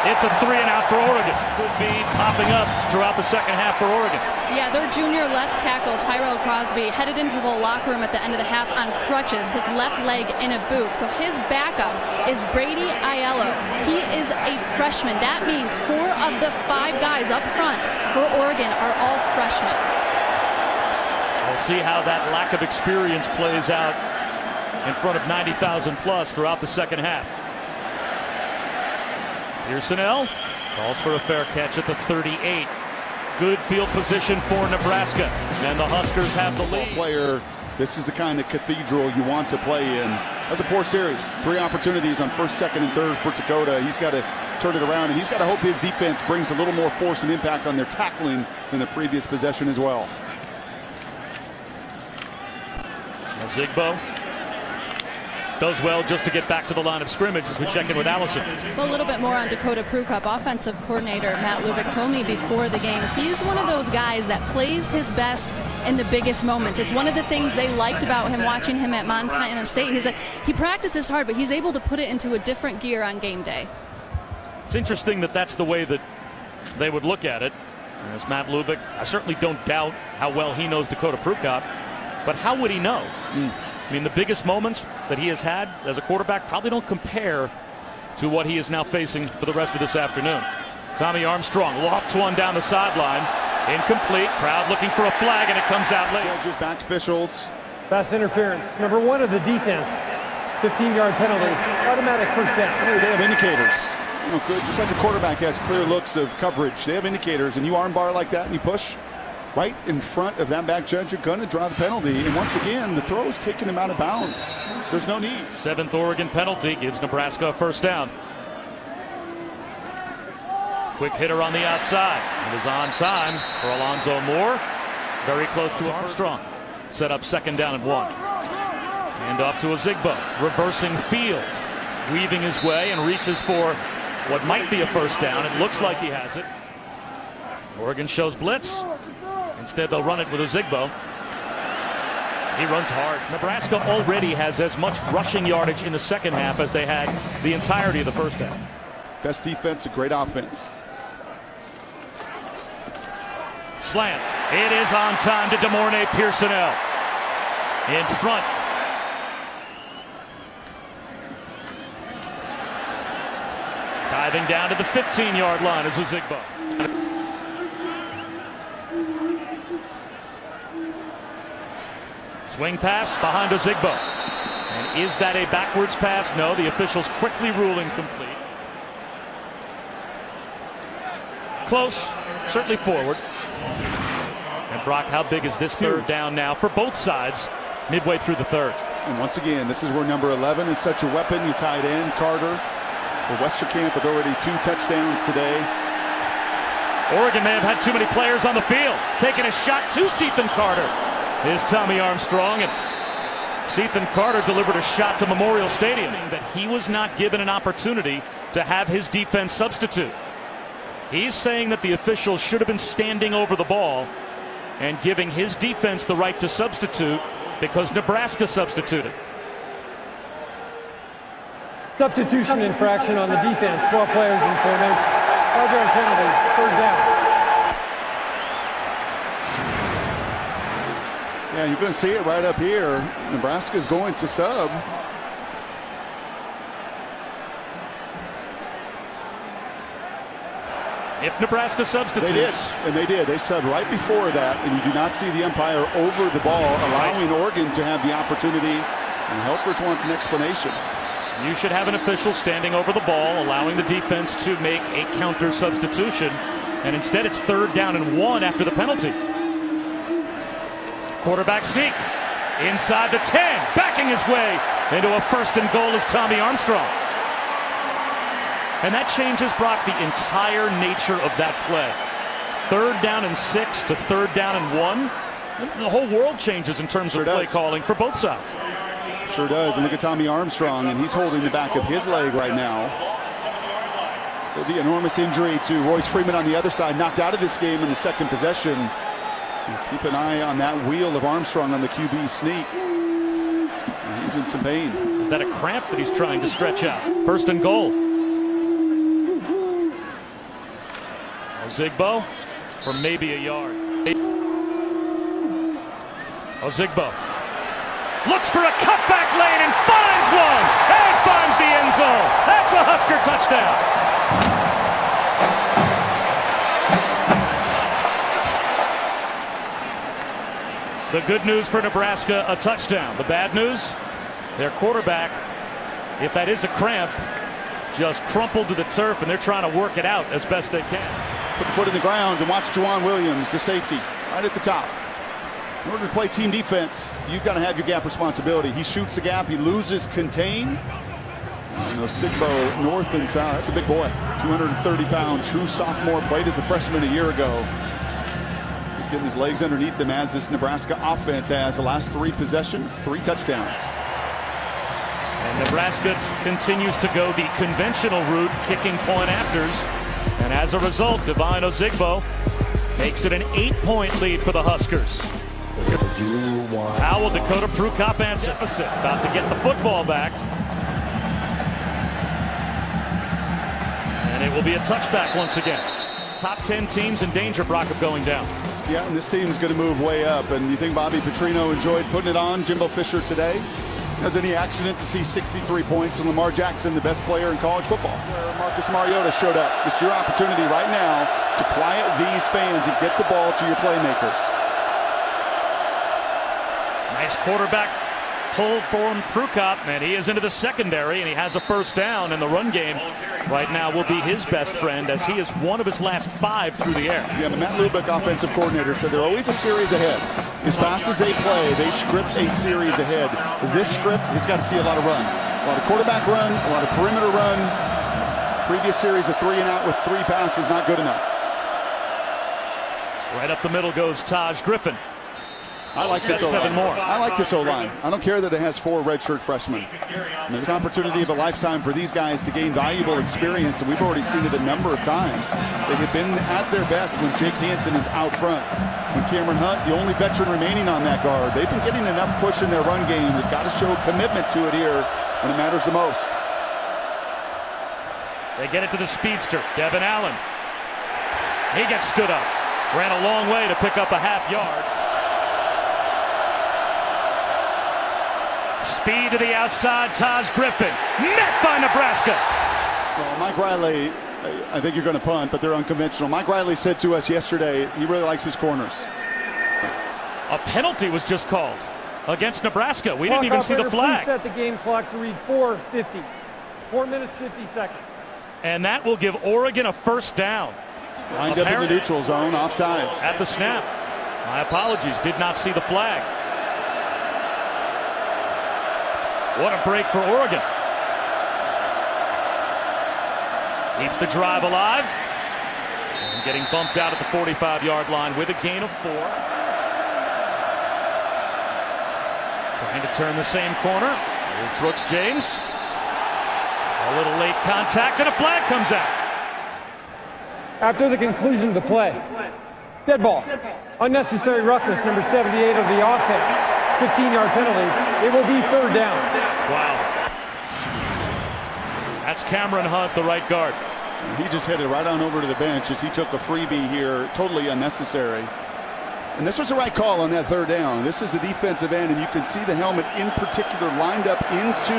It's a 3-and-out for Oregon. Could be popping up throughout the second half for Oregon. Yeah, their junior left tackle, Tyrell Crosby, headed into the locker room at the end of the half on crutches, his left leg in a boot. So his backup is Brady Aiello. He is a freshman. That means 4 of the 5 guys up front for Oregon are all freshmen. We'll see how that lack of experience plays out in front of 90,000 plus throughout the second half. Pearsonell calls for a fair catch at the 38. Good field position for Nebraska, and the Huskers have the lead. Player, this is the kind of cathedral you want to play in. That's a poor series. 3 opportunities on first, second, and third for Dakota. He's got to turn it around, and he's got to hope his defense brings a little more force and impact on their tackling than the previous possession as well. Zigbo does well just to get back to the line of scrimmage as we check in with Allison. Well, a little bit more on Dakota Prukop. Offensive coordinator Matt Lubick told me before the game he's one of those guys that plays his best in the biggest moments. It's one of the things they liked about him watching him at Montana State. He practices hard, but he's able to put it into a different gear on game day. It's interesting that that's the way that they would look at it. And as Matt Lubick, I certainly don't doubt how well he knows Dakota Prukop, but how would he know? I mean, the biggest moments that he has had as a quarterback probably don't compare to what he is now facing for the rest of this afternoon. Tommy Armstrong lofts one down the sideline. Incomplete. Crowd looking for a flag, and it comes out late. Judges, back officials. Pass interference. Number 1 of the defense. 15-yard penalty. Automatic first down. They have indicators. You know, just like a quarterback has clear looks of coverage, they have indicators, and you armbar like that and you push, right in front of that back judge, you're going to draw the penalty. And once again, the throw is taking him out of bounds. There's no need. 7th Oregon penalty gives Nebraska a first down. Quick hitter on the outside. It is on time for Alonzo Moore. Very close to Armstrong. Set up 2nd down and 1. And off to Ozigbo. Reversing field. Weaving his way and reaches for what might be a first down. It looks like he has it. Oregon shows blitz. Instead, they'll run it with Ozigbo. He runs hard. Nebraska already has as much rushing yardage in the second half as they had the entirety of the first half. Best defense, a great offense. Slant. It is on time to DeMornay Pearsonell. In front. Diving down to the 15-yard line is Ozigbo. Swing pass behind Ozigbo. And is that a backwards pass? No, the officials quickly rule incomplete. Close, certainly forward. And Brock, how big is this third down now for both sides midway through the third? And once again, this is where number 11 is such a weapon. You tied in Carter. The Westerkamp with already 2 touchdowns today. Oregon may have had too many players on the field. Taking a shot to Sethan Carter is Tommy Armstrong. And Sethan Carter delivered a shot to Memorial Stadium that he was not given an opportunity to have his defense substitute. He's saying that the officials should have been standing over the ball and giving his defense the right to substitute because Nebraska substituted. Substitution infraction on the defense. 12 players in formation. 5-yard penalty. 3rd down. Yeah, you're going to see it right up here. Nebraska's going to sub. If Nebraska substitutes. They did, and they did. They subbed right before that, and you do not see the umpire over the ball, allowing Oregon to have the opportunity. And Helfrich wants an explanation. You should have an official standing over the ball, allowing the defense to make a counter substitution. And instead, it's 3rd down and 1 after the penalty. Quarterback sneak. Inside the 10. Backing his way into a 1st and goal is Tommy Armstrong. And that changes, Brock, the entire nature of that play. 3rd down and 6 to 3rd down and 1. The whole world changes in terms of play calling for both sides. Sure does. And look at Tommy Armstrong, and he's holding the back of his leg right now. The enormous injury to Royce Freeman on the other side, knocked out of this game in the 2nd possession. And keep an eye on that wheel of Armstrong on the QB sneak. And he's in some pain. Is that a cramp that he's trying to stretch out? 1st and goal. Ozigbo for maybe a yard. Ozigbo looks for a cutback lane and finds one and finds the end zone. That's a Husker touchdown. The good news for Nebraska, a touchdown. The bad news, their quarterback, if that is a cramp, just crumpled to the turf, and they're trying to work it out as best they can. Put the foot in the ground and watch Juwan Williams, the safety, right at the top. In order to play team defense, you've got to have your gap responsibility. He shoots the gap, he loses contain. And Ozigbo north and south, that's a big boy. 230-pound true sophomore, played as a freshman a year ago. Getting his legs underneath them as this Nebraska offense has the last 3 possessions, 3 touchdowns. And Nebraska continues to go the conventional route, kicking point afters. And as a result, Devon Ozigbo makes it an 8-point lead for the Huskers. How will Dakota Prukop answer? About to get the football back. And it will be a touchback once again. Top 10 teams in danger, Brock, of going down. Yeah, and this team is going to move way up. And you think Bobby Petrino enjoyed putting it on Jimbo Fisher today? Was any accident to see 63 points and Lamar Jackson, the best player in college football? Where Marcus Mariota showed up. It's your opportunity right now to quiet these fans and get the ball to your playmakers. Nice quarterback pull from Prukop, and he is into the secondary, and he has a first down, and the run game right now will be his best friend, as he is one of his last 5 through the air. Yeah, the Matt Lubick offensive coordinator said they're always a series ahead. As fast as they play, they script a series ahead. This script has got to see a lot of run. A lot of quarterback run, a lot of perimeter run. Previous series of 3 and out with 3 passes, not good enough. Right up the middle goes Taj Griffin. I like this O-line. I like this O-line. I don't care that it has 4 redshirt freshmen. I mean, it's an opportunity of a lifetime for these guys to gain valuable experience, and we've already seen it a number of times. They have been at their best when Jake Hansen is out front. When Cameron Hunt, the only veteran remaining on that guard, they've been getting enough push in their run game. They've got to show commitment to it here when it matters the most. They get it to the speedster, Devon Allen. He gets stood up. Ran a long way to pick up a half yard. Speed to the outside, Taj Griffin. Met by Nebraska. Well, Mike Riley, I think you're going to punt, but they're unconventional. Mike Riley said to us yesterday he really likes his corners. A penalty was just called against Nebraska. We didn't even see the flag. Please set the game clock to read 4:50. 4 minutes, 50 seconds. And that will give Oregon a first down. Lined up in the neutral zone, offsides. At the snap. My apologies, did not see the flag. What a break for Oregon. Keeps the drive alive. And getting bumped out at the 45-yard line with a gain of 4. Trying to turn the same corner. Here's Brooks James. A little late contact, and a flag comes out. After the conclusion of the play, dead ball, unnecessary roughness, number 78 of the offense, 15-yard penalty. It will be 3rd down. Wow. That's Cameron Hunt, the right guard. He just headed right on over to the bench as he took a freebie here, totally unnecessary. And this was the right call on that 3rd down. This is the defensive end, and you can see the helmet in particular lined up into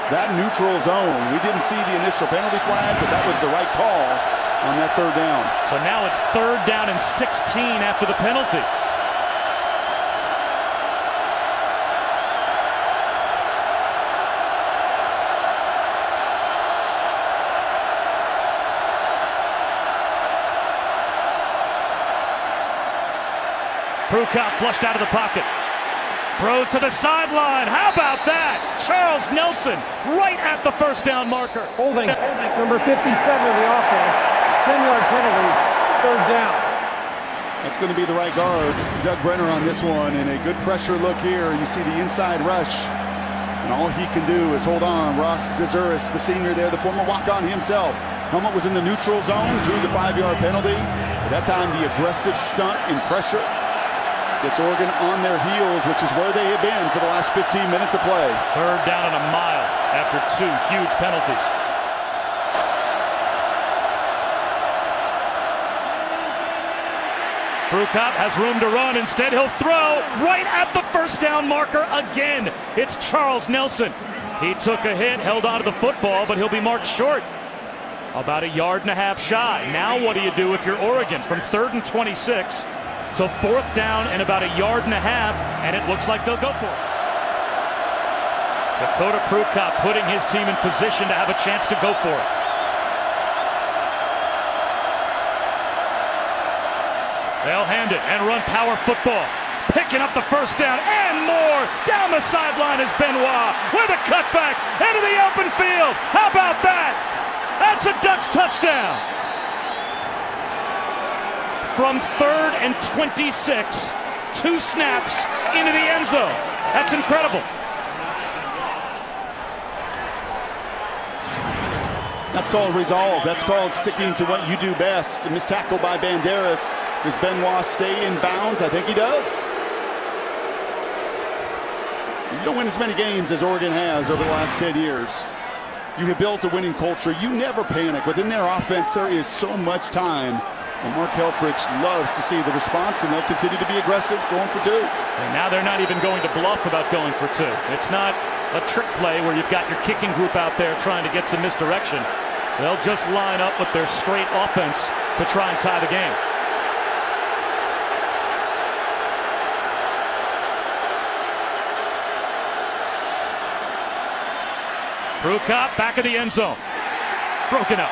that neutral zone. We didn't see the initial penalty flag, but that was the right call on that 3rd down. So now it's 3rd down and 16 after the penalty. Prukop flushed out of the pocket. Throws to the sideline. How about that? Charles Nelson right at the first down marker. Holding number 57 of the offense. 10-yard penalty. 3rd down. That's going to be the right guard, Doug Brenner, on this one. And a good pressure look here. You see the inside rush. And all he can do is hold on. Ross DeZuris, the senior there, the former walk-on himself. Helmet was in the neutral zone, drew the 5-yard penalty. At that time, the aggressive stunt and pressure gets Oregon on their heels, which is where they have been for the last 15 minutes of play. 3rd down and a mile after 2 huge penalties. Prukop has room to run. Instead, he'll throw right at the first down marker again. It's Charles Nelson. He took a hit, held onto the football, but he'll be marked short. About 1.5 yards shy. Now what do you do if you're Oregon? From 3rd and 26 to 4th down and about 1.5 yards, and it looks like they'll go for it. Dakota Prukop putting his team in position to have a chance to go for it. They'll hand it and run power football. Picking up the first down and more. Down the sideline is Benoit with a cutback into the open field. How about that? That's a Ducks touchdown. From 3rd and 26, 2 snaps into the end zone. That's incredible. That's called resolve. That's called sticking to what you do best. Missed tackle by Banderas. Does Benoit stay in bounds? I think he does. You don't win as many games as Oregon has over the last 10 years. You have built a winning culture. You never panic. Within their offense, there is so much time. And Mark Helfrich loves to see the response, and they'll continue to be aggressive going for 2. And now they're not even going to bluff about going for 2. It's not a trick play where you've got your kicking group out there trying to get some misdirection. They'll just line up with their straight offense to try and tie the game. Prukop back of the end zone. Broken up.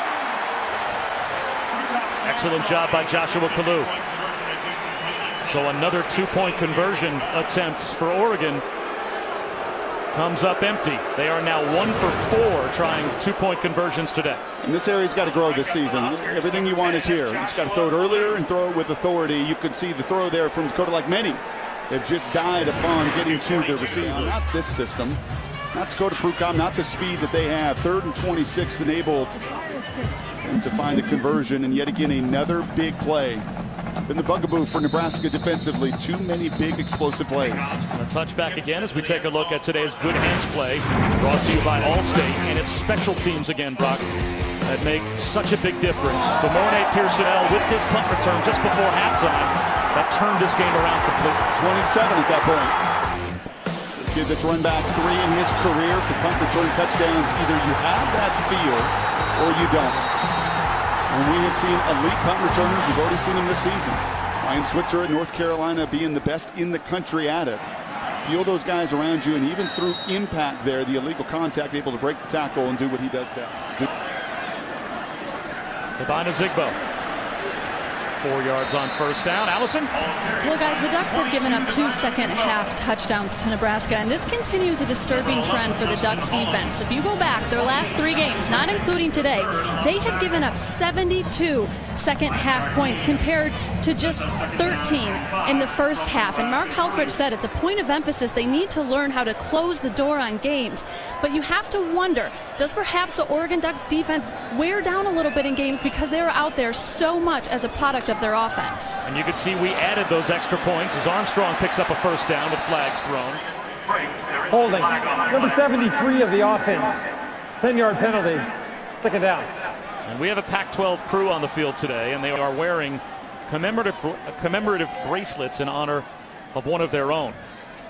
Excellent job by Joshua Kalu. So another 2-point conversion attempt for Oregon comes up empty. They are now 1 for 4 trying 2-point conversions today. And this area's got to grow this season. Everything you want is here. You just got to throw it earlier and throw it with authority. You could see the throw there from Dakota, like many. They've just died upon getting to the receiver. Not this system. Not Dakota Prukop, not the speed that they have. 3rd and 26 enabled to find the conversion, and yet again another big play. Been the bugaboo for Nebraska defensively. Too many big explosive plays. A touchback again as we take a look at today's good hands play, brought to you by Allstate, and it's special teams again, Brock, that make such a big difference. DeMornay Pearsonell with this punt return just before halftime that turned this game around completely. 27 at that point. The kid that's run back 3 in his career for punt return touchdowns. Either you have that feel or you don't. And we have seen elite punt returners. We've already seen them this season. Ryan Switzer at North Carolina being the best in the country at it. Feel those guys around you, and even through impact there, the illegal contact, able to break the tackle and do what he does best. Devon Zigbo. 4 yards on first down. Allison? Well, guys, the Ducks have given up 2 second-half touchdowns to Nebraska, and this continues a disturbing trend for the Ducks defense. If you go back, their last 3 games, not including today, they have given up 72 second-half points compared to just 13 in the first half. And Mark Helfrich said it's a point of emphasis. They need to learn how to close the door on games. But you have to wonder, does perhaps the Oregon Ducks defense wear down a little bit in games because they're out there so much as a product of their offense? And you can see we added those extra points as Armstrong picks up a first down with flags thrown. Holding. Number 73 of the offense. 10-yard penalty. 2nd down. And we have a Pac-12 crew on the field today, and they are wearing commemorative bracelets in honor of one of their own.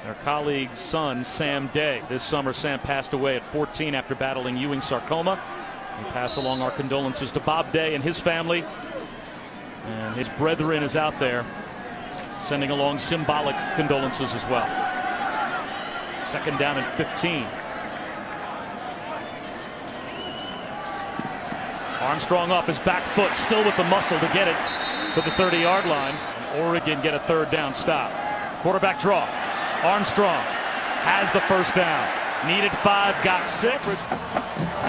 Their colleague's son, Sam Day. This summer, Sam passed away at 14 after battling Ewing sarcoma. We pass along our condolences to Bob Day and his family. And his brethren is out there sending along symbolic condolences as well. 2nd down and 15. Armstrong off his back foot, still with the muscle to get it to the 30-yard line. And Oregon get a 3rd down stop. Quarterback draw. Armstrong has the first down. Needed 5, got 6.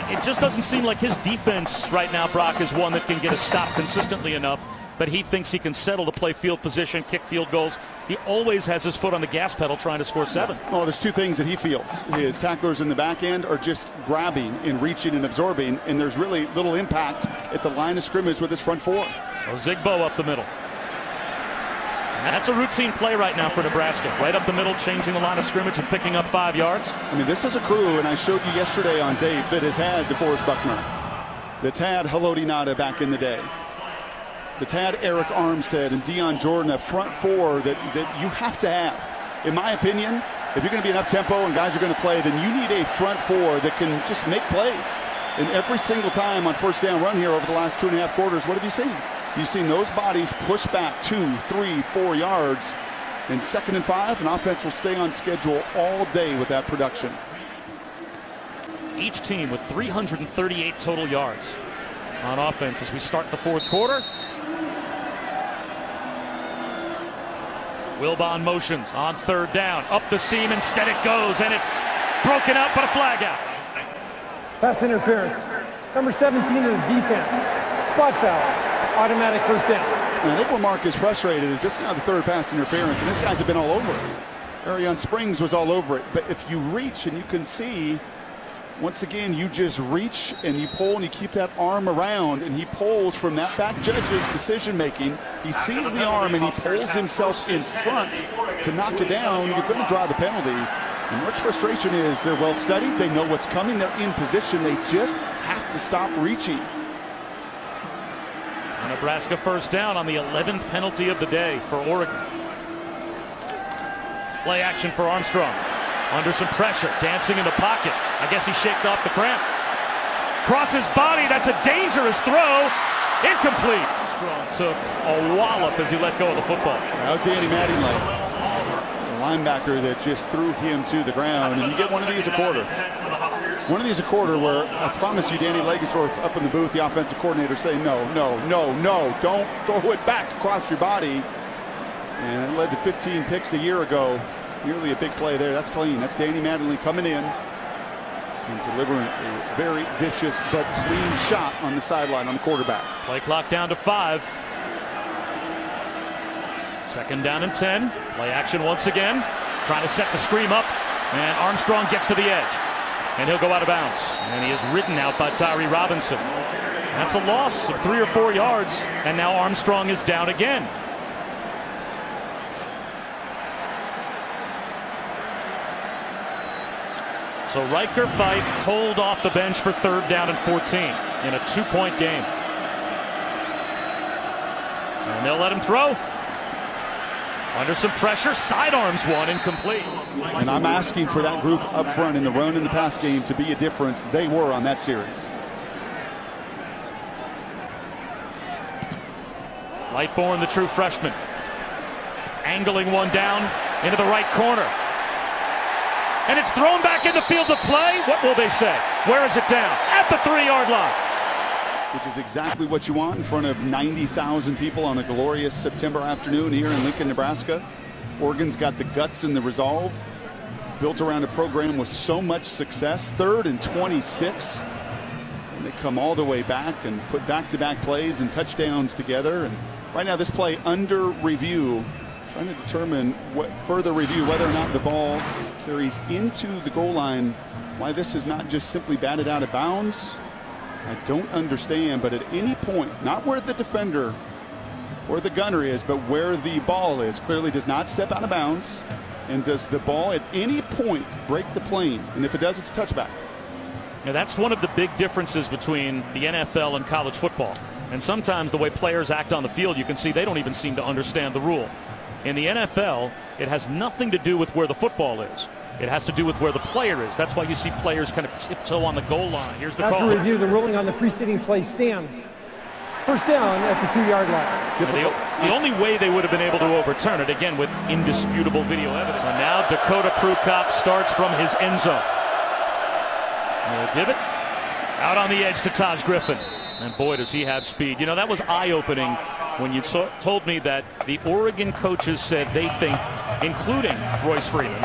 It just doesn't seem like his defense right now, Brock, is one that can get a stop consistently enough that he thinks he can settle to play field position, kick field goals. He always has his foot on the gas pedal trying to score 7. Well, there's 2 things that he feels. His tacklers in the back end are just grabbing and reaching and absorbing, and there's really little impact at the line of scrimmage with his front 4. So Zigbo up the middle. And that's a routine play right now for Nebraska. Right up the middle, changing the line of scrimmage and picking up 5 yards. I mean, this is a crew, and I showed you yesterday on tape, that has had DeForest Buckner, that's had Haloti Ngata back in the day, that's had Eric Armstead and Dion Jordan, a front 4 that you have to have. In my opinion, if you're going to be an up-tempo and guys are going to play, then you need a front 4 that can just make plays. And every single time on first down run here over the last 2.5 quarters, what have you seen? You've seen those bodies push back 2, 3, 4 yards. In 2nd and 5, an offense will stay on schedule all day with that production. Each team with 338 total yards on offense as we start the 4th quarter. Wilbon motions on 3rd down. Up the seam, instead it goes, and it's broken up, but a flag out. Pass interference. Number 17 of the defense. Spot foul. Automatic first down. And I think where Mark is frustrated is this is now the 3rd pass interference, and these guys have been all over it. Arion Springs was all over it. But if you reach, and you can see, once again, you just reach and you pull and you keep that arm around, and he pulls from that back judge's decision making. He sees the arm and he pulls himself in front to knock it down. You're going to draw the penalty. And Mark's frustration is they're well studied. They know what's coming. They're in position. They just have to stop reaching. Nebraska first down on the 11th penalty of the day for Oregon. Play action for Armstrong. Under some pressure, dancing in the pocket. I guess he shaked off the cramp. Crosses body, that's a dangerous throw. Incomplete. Armstrong took a wallop as he let go of the football. Now Danny Mattingly, a linebacker that just threw him to the ground, and you get one of these a quarter. One of these a quarter where I promise you Danny Legersdorf up in the booth, the offensive coordinator, saying no, don't throw it back across your body. And it led to 15 picks a year ago. Nearly a big play there. That's clean. That's Danny Mattingly coming in and delivering a very vicious but clean shot on the sideline on the quarterback. Play clock down to 5. 2nd down and 10. Play action once again. Trying to set the screen up. And Armstrong gets to the edge. And he'll go out of bounds. And he is ridden out by Tyree Robinson. That's a loss of 3 or 4 yards. And now Armstrong is down again. So Riker Fife pulled off the bench for 3rd down and 14 in a 2-point game. And they'll let him throw. Under some pressure, sidearms one, incomplete. And I'm asking for that group up front in the run and the pass game to be a difference. They were on that series. Lightbourne, the true freshman, angling one down into the right corner. And it's thrown back in the field of play. What will they say? Where is it down? At the 3-yard line. Which is exactly what you want in front of 90,000 people on a glorious September afternoon here in Lincoln, Nebraska. Oregon's got the guts and the resolve, built around a program with so much success. 3rd and 26. And they come all the way back and put back-to-back plays and touchdowns together. And right now this play under review, trying to determine what further review whether or not the ball carries into the goal line. Why this is not just simply batted out of bounds, I don't understand. But at any point, not where the defender or the gunner is, but where the ball is, clearly does not step out of bounds. And does the ball at any point break the plane? And if it does, it's a touchback. Now that's one of the big differences between the NFL and college football. And sometimes the way players act on the field, you can see they don't even seem to understand the rule. In the NFL, it has nothing to do with where the football is. It has to do with where the player is. That's why you see players kind of tiptoe on the goal line. Here's the call. After review, the ruling on the preceding play stands. 1st down at the 2-yard line. The only way they would have been able to overturn it, again, with indisputable video evidence. And now Dakota Prukop starts from his end zone. He'll give it out on the edge to Taj Griffin. And boy, does he have speed. You know, that was eye-opening when you told me that the Oregon coaches said they think, including Royce Freeman,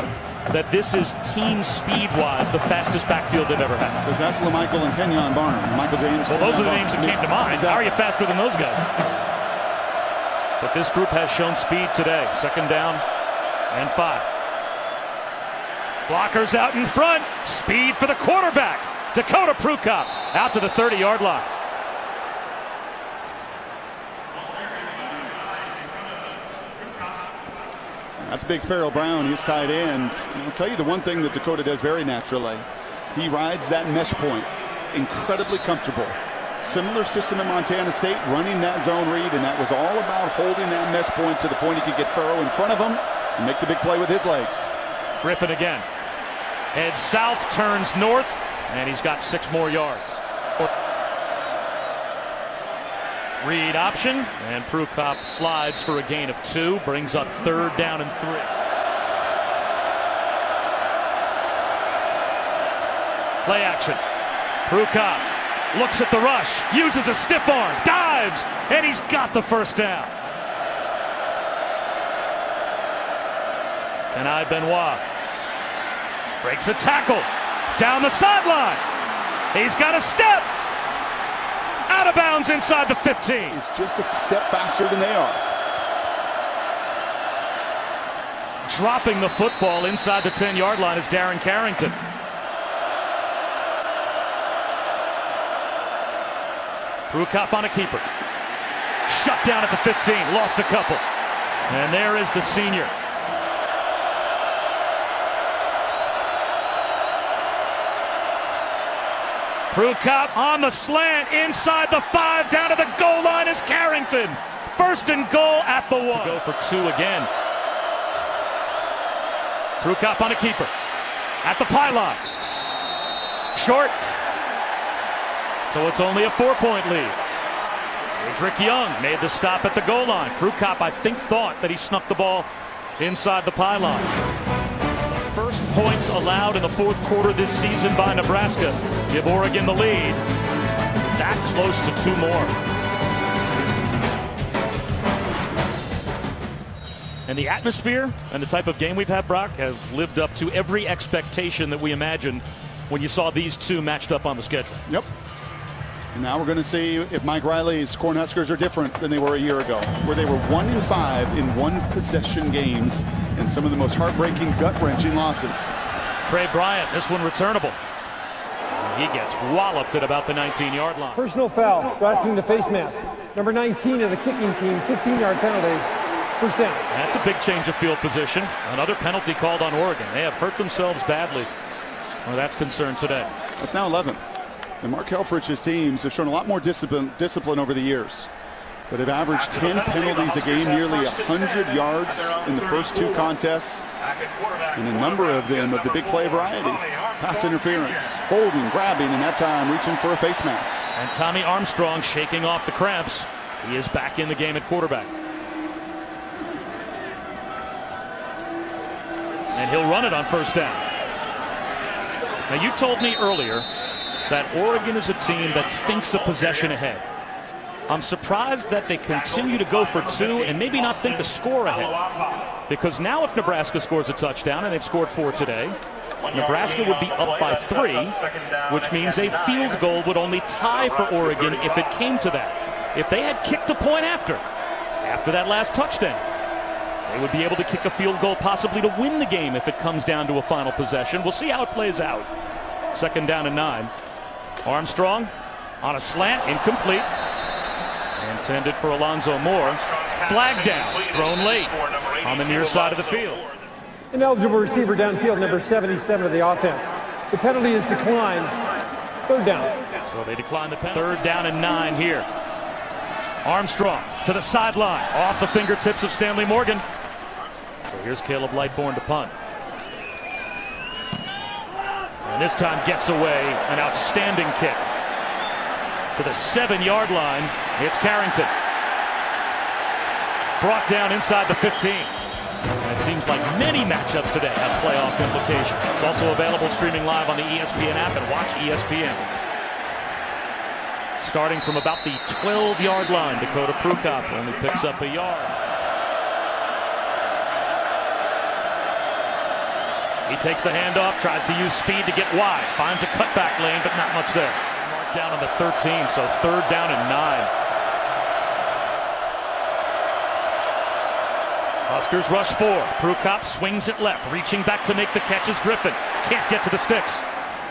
that this is team speed-wise the fastest backfield they've ever had. Because that's LaMichael and Kenyon Barner. Michael James. Well, those are the names that came to mind. Exactly. How are you faster than those guys? But this group has shown speed today. 2nd down and 5. Blockers out in front. Speed for the quarterback. Dakota Prukop out to the 30-yard line. That's Big Farrell Brown, his tight end. I'll tell you the one thing that Dakota does very naturally. He rides that mesh point incredibly comfortable. Similar system in Montana State, running that zone read, and that was all about holding that mesh point to the point he could get Farrell in front of him and make the big play with his legs. Griffin again. Heads south, turns north, and he's got 6 more yards. Read option, and Prukop slides for a gain of 2, brings up 3rd down and 3. Play action. Prukop looks at the rush, uses a stiff arm, dives, and he's got the 1st down. Kenai Benoit breaks a tackle down the sideline. He's got a step. Out of bounds inside the 15. It's just a step faster than they are. Dropping the football inside the 10-yard line is Darren Carrington. Prukop on a keeper. Shut down at the 15. Lost a couple. And there is the senior. Prukop on the slant inside the 5, down to the goal line is Carrington. 1st and goal at the 1. Go for 2 again. Prukop on a keeper at the pylon. Short. So it's only a 4-point lead. Adric Young made the stop at the goal line. Prukop, I think, thought that he snuck the ball inside the pylon. The first points allowed in the fourth quarter this season by Nebraska give Oregon the lead. That close to 2 more. And the atmosphere and the type of game we've had, Brock, have lived up to every expectation that we imagined when you saw these two matched up on the schedule. Yep. And now we're going to see if Mike Riley's Cornhuskers are different than they were a year ago, where they were 1-5 in one-possession games and some of the most heartbreaking, gut-wrenching losses. Trey Bryant, this one returnable. He gets walloped at about the 19-yard line. Personal foul, grasping the face mask. Number 19 of the kicking team, 15-yard penalty. First down. That's a big change of field position. Another penalty called on Oregon. They have hurt themselves badly where that's concerned today. That's now 11. And Mark Helfrich's teams have shown a lot more discipline over the years. But they've averaged 10 penalties a game, nearly 100 yards in the first 2 contests. And a number of them of the big play variety. Pass interference, holding, grabbing, and that time reaching for a face mask. And Tommy Armstrong shaking off the cramps. He is back in the game at quarterback. And he'll run it on first down. Now, you told me earlier that Oregon is a team that thinks a possession ahead. I'm surprised that they continue to go for 2 and maybe not think a score ahead. Because now if Nebraska scores a touchdown, and they've scored 4 today, Nebraska would be up by 3, which means a field goal would only tie for Oregon if it came to that. If they had kicked a point after that last touchdown, they would be able to kick a field goal possibly to win the game if it comes down to a final possession. We'll see how it plays out. 2nd down and 9. Armstrong on a slant, incomplete. Intended for Alonzo Moore. Flag down, thrown late on the near side of the field. Ineligible receiver downfield, number 77 of the offense. The penalty is declined. 3rd down. So they decline the penalty. 3rd down and 9 here. Armstrong to the sideline, off the fingertips of Stanley Morgan. So here's Caleb Lightbourne to punt. And this time gets away an outstanding kick. To the 7-yard line, it's Carrington. Brought down inside the 15. And it seems like many matchups today have playoff implications. It's also available streaming live on the ESPN app and watch ESPN. Starting from about the 12-yard line, Dakota Prukop only picks up a yard. He takes the handoff, tries to use speed to get wide, finds a cutback lane, but not much there. Marked down on the 13, so 3rd down and 9. Huskers rush 4. Prukop swings it left, reaching back to make the catch is Griffin. Can't get to the sticks.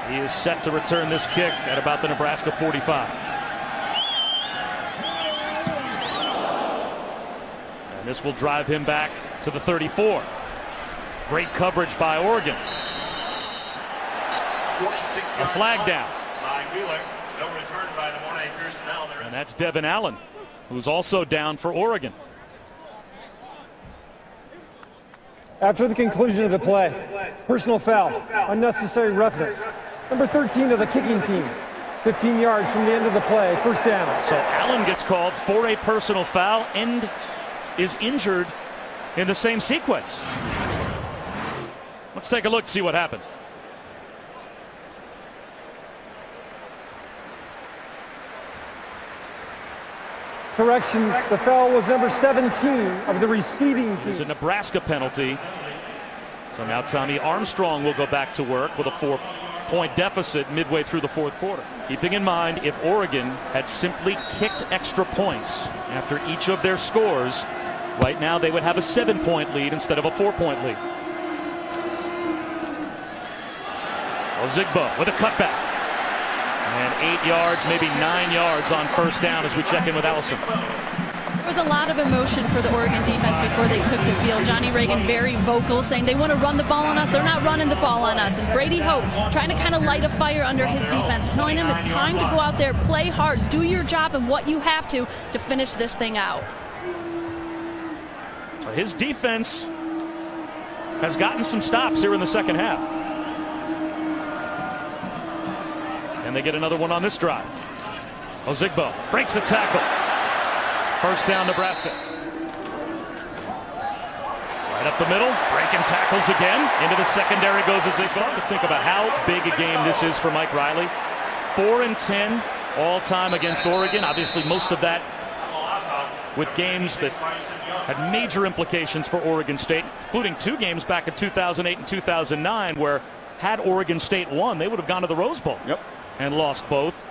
He is set to return this kick at about the Nebraska 45. And this will drive him back to the 34. Great coverage by Oregon. A flag down. And that's Devon Allen, who's also down for Oregon. After the conclusion of the play, personal foul, unnecessary roughness. Number 13 of the kicking team, 15 yards from the end of the play, 1st down. So Allen gets called for a personal foul and is injured in the same sequence. Let's take a look, see what happened. Correction, the foul was number 17 of the receiving team. It's a Nebraska penalty. So now Tommy Armstrong will go back to work with a 4-point deficit midway through the 4th quarter. Keeping in mind, if Oregon had simply kicked extra points after each of their scores, right now they would have a 7-point lead instead of a 4-point lead. Ozigbo with a cutback. And 8 yards, maybe 9 yards on first down as we check in with Allison. There was a lot of emotion for the Oregon defense before they took the field. Johnny Reagan very vocal, saying they want to run the ball on us. They're not running the ball on us. And Brady Hope trying to kind of light a fire under his defense, telling him it's time to go out there, play hard, do your job and what you have to finish this thing out. His defense has gotten some stops here in the second half. And they get another one on this drive. Ozigbo breaks the tackle. First down, Nebraska. Right up the middle, breaking tackles again. Into the secondary goes Zigbo. To think about how big a game this is for Mike Riley. 4-10 all-time against Oregon. Obviously, most of that with games that had major implications for Oregon State, including 2 games back in 2008 and 2009 where had Oregon State won, they would have gone to the Rose Bowl. Yep. And lost both.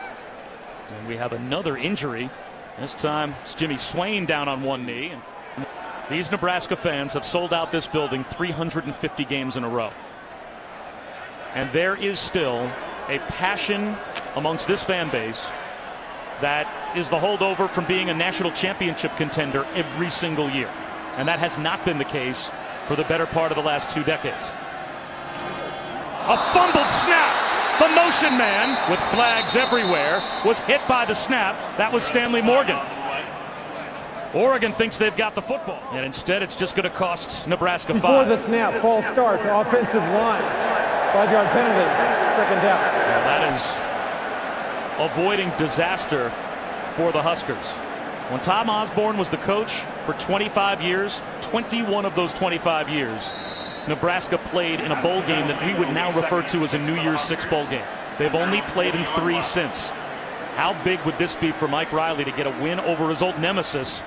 And we have another injury. This time it's Jimmy Swain down on one knee. And these Nebraska fans have sold out this building 350 games in a row. And there is still a passion amongst this fan base that is the holdover from being a national championship contender every single year. And that has not been the case for the better part of the last 2 decades. A fumbled snap. The motion man, with flags everywhere, was hit by the snap. That was Stanley Morgan. Oregon thinks they've got the football, and instead it's just going to cost Nebraska 5. Before the snap, false start, offensive line. 5-yard penalty, second down. So that is avoiding disaster for the Huskers. When Tom Osborne was the coach for 25 years, 21 of those 25 years, Nebraska played in a bowl game that we would now refer to as a New Year's Six bowl game. They've only played in 3 since. How big would this be for Mike Riley to get a win over his old nemesis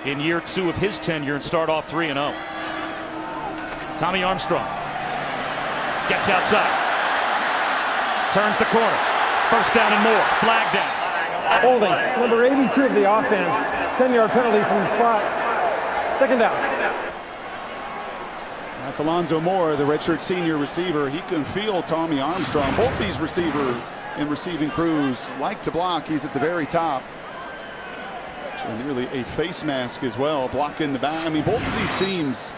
in year 2 of his tenure and start off 3-0? Tommy Armstrong gets outside, turns the corner, first down and more, flag down. Holding, number 82 of the offense, 10-yard penalty from the spot, second down. That's Alonzo Moore, the redshirt senior receiver. He can feel Tommy Armstrong. Both these receiver and receiving crews like to block. He's at the very top. So nearly a face mask as well, blocking the back. I mean, both of these teams,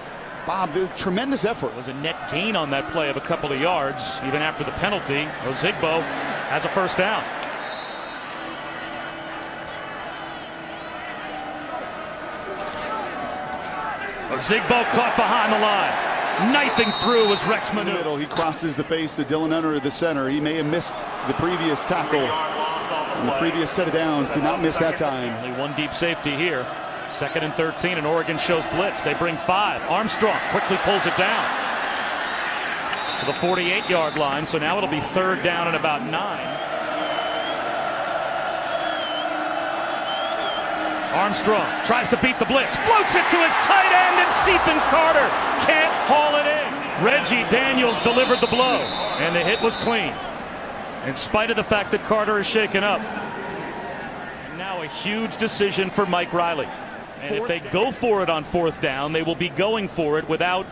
Bob, tremendous effort. It was a net gain on that play of a couple of yards, even after the penalty. Zigbo has a first down. Zigbo caught behind the line. Knifing through was Rex Manu. In the middle, he crosses the face of Dylan Hunter at the center. He may have missed the previous tackle on the previous set of downs. Did not miss that time. Only one deep safety here. 2nd and 13, and Oregon shows blitz. They bring 5. Armstrong quickly pulls it down to the 48-yard line. So now it'll be 3rd down and about 9. Armstrong tries to beat the blitz, floats it to his tight end, and Ethan Carter can't haul it in. Reggie Daniels delivered the blow, and the hit was clean, in spite of the fact that Carter is shaken up. And now a huge decision for Mike Riley. And if they go for it on 4th down, they will be going for it without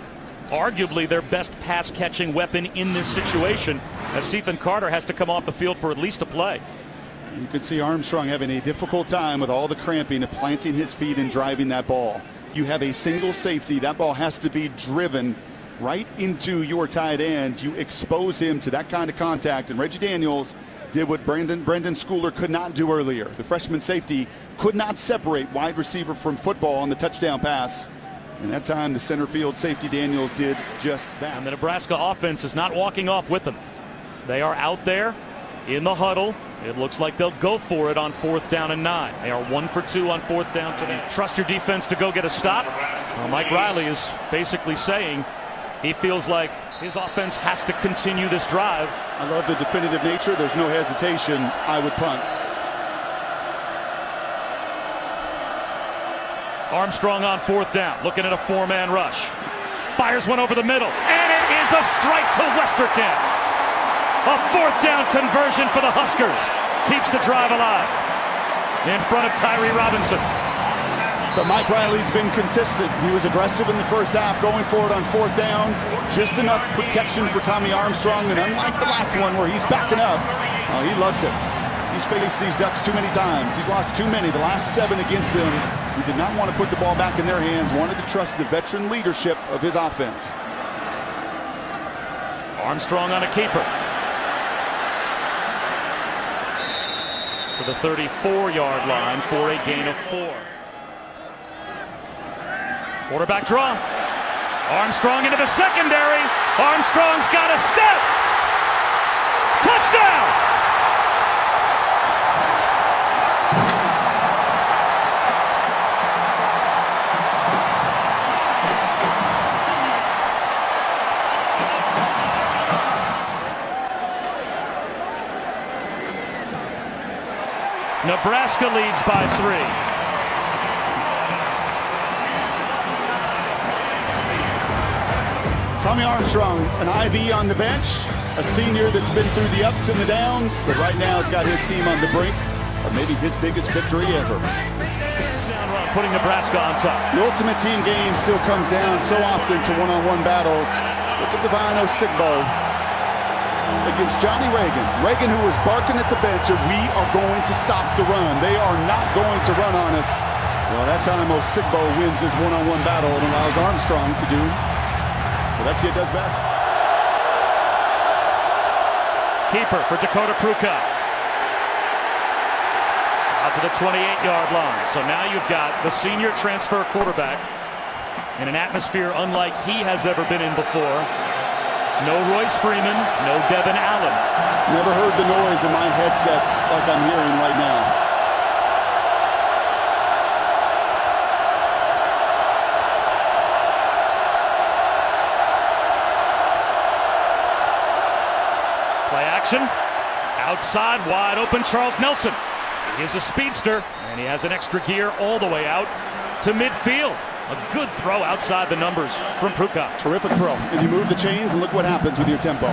arguably their best pass-catching weapon in this situation, as Ethan Carter has to come off the field for at least a play. You could see Armstrong having a difficult time with all the cramping of planting his feet and driving that ball. You have a single safety. That ball has to be driven right into your tight end. You expose him to that kind of contact. And Reggie Daniels did what Brendan Schooler could not do earlier. The freshman safety could not separate wide receiver from football on the touchdown pass. And that time, the center field safety Daniels did just that. And the Nebraska offense is not walking off with them. They are out there in the huddle. It looks like they'll go for it on 4th down and 9. They are 1 for 2 on 4th down today. Trust your defense to go get a stop. Well, Mike Riley is basically saying he feels like his offense has to continue this drive. I love the definitive nature. There's no hesitation. I would punt. Armstrong on 4th down, looking at a 4-man rush. Fires one over the middle, and it is a strike to Westerkamp. A 4th down conversion for the Huskers. Keeps the drive alive. In front of Tyree Robinson. But Mike Riley's been consistent. He was aggressive in the first half, going for it on 4th down. Just enough protection for Tommy Armstrong. And unlike the last one where he's backing up, he loves it. He's faced these Ducks too many times. He's lost too many. The last 7 against them. He did not want to put the ball back in their hands. Wanted to trust the veteran leadership of his offense. Armstrong on a keeper. To the 34-yard line for a gain of 4. Quarterback draw. Armstrong into the secondary. Armstrong's got a step. Touchdown! Nebraska leads by 3. Tommy Armstrong, an IV on the bench, a senior that's been through the ups and the downs, but right now has got his team on the brink of maybe his biggest victory ever. Putting Nebraska on top. The ultimate team game still comes down so often to one-on-one battles. Look at Devon Allen against Johnny Reagan. Reagan, who was barking at the bench, and we are going to stop the run. They are not going to run on us. Well, that time Osigbo wins his one-on-one battle and allows Armstrong to do what that kid does best. Keeper for Dakota Prukop. Out to the 28-yard line. So now you've got the senior transfer quarterback in an atmosphere unlike he has ever been in before. No Royce Freeman, no Devon Allen. Never heard the noise in my headsets like I'm hearing right now. Play action. Outside, wide open, Charles Nelson. He is a speedster, and he has an extra gear all the way out to midfield. A good throw outside the numbers from Prukop. Terrific throw. And you move the chains, and look what happens with your tempo.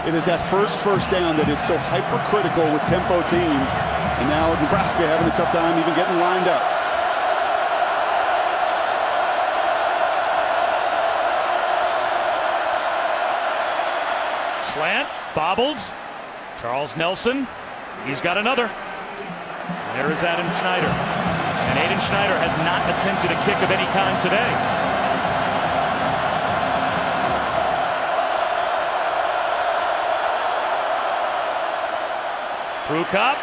It is that first down that is so hypercritical with tempo teams. And now Nebraska having a tough time even getting lined up. Slant, bobbled. Charles Nelson, he's got another. There is Adam Schneider. And Aiden Schneider has not attempted a kick of any kind today. Prukop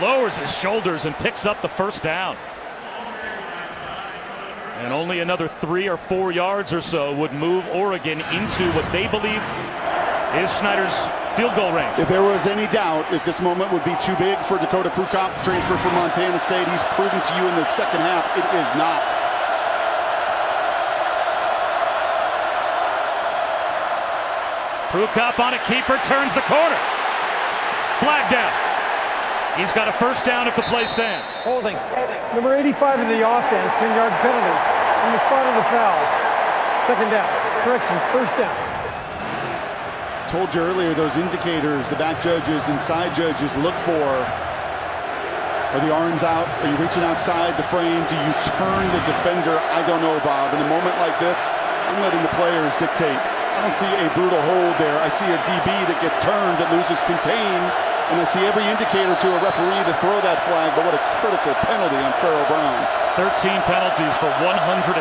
lowers his shoulders and picks up the first down. And only another 3 or 4 yards or so would move Oregon into what they believe is Schneider's field goal range. If there was any doubt if this moment would be too big for Dakota Prukop, transfer from Montana State, he's proven to you in the second half it is not. Prukop on a keeper, turns the corner. Flag down. He's got a first down if the play stands. Holding. Number 85 of the offense, 10-yard penalty on the spot of the foul. Second down. Correction, first down. Told you earlier, those indicators the back judges and side judges look for. Are the arms out? Are you reaching outside the frame? Do you turn the defender? I don't know, Bob. In a moment like this, I'm letting the players dictate. I don't see a brutal hold there. I see a DB that gets turned, that loses contain, and I see every indicator to a referee to throw that flag, but what a critical penalty on Farrell Brown. 13 penalties for 126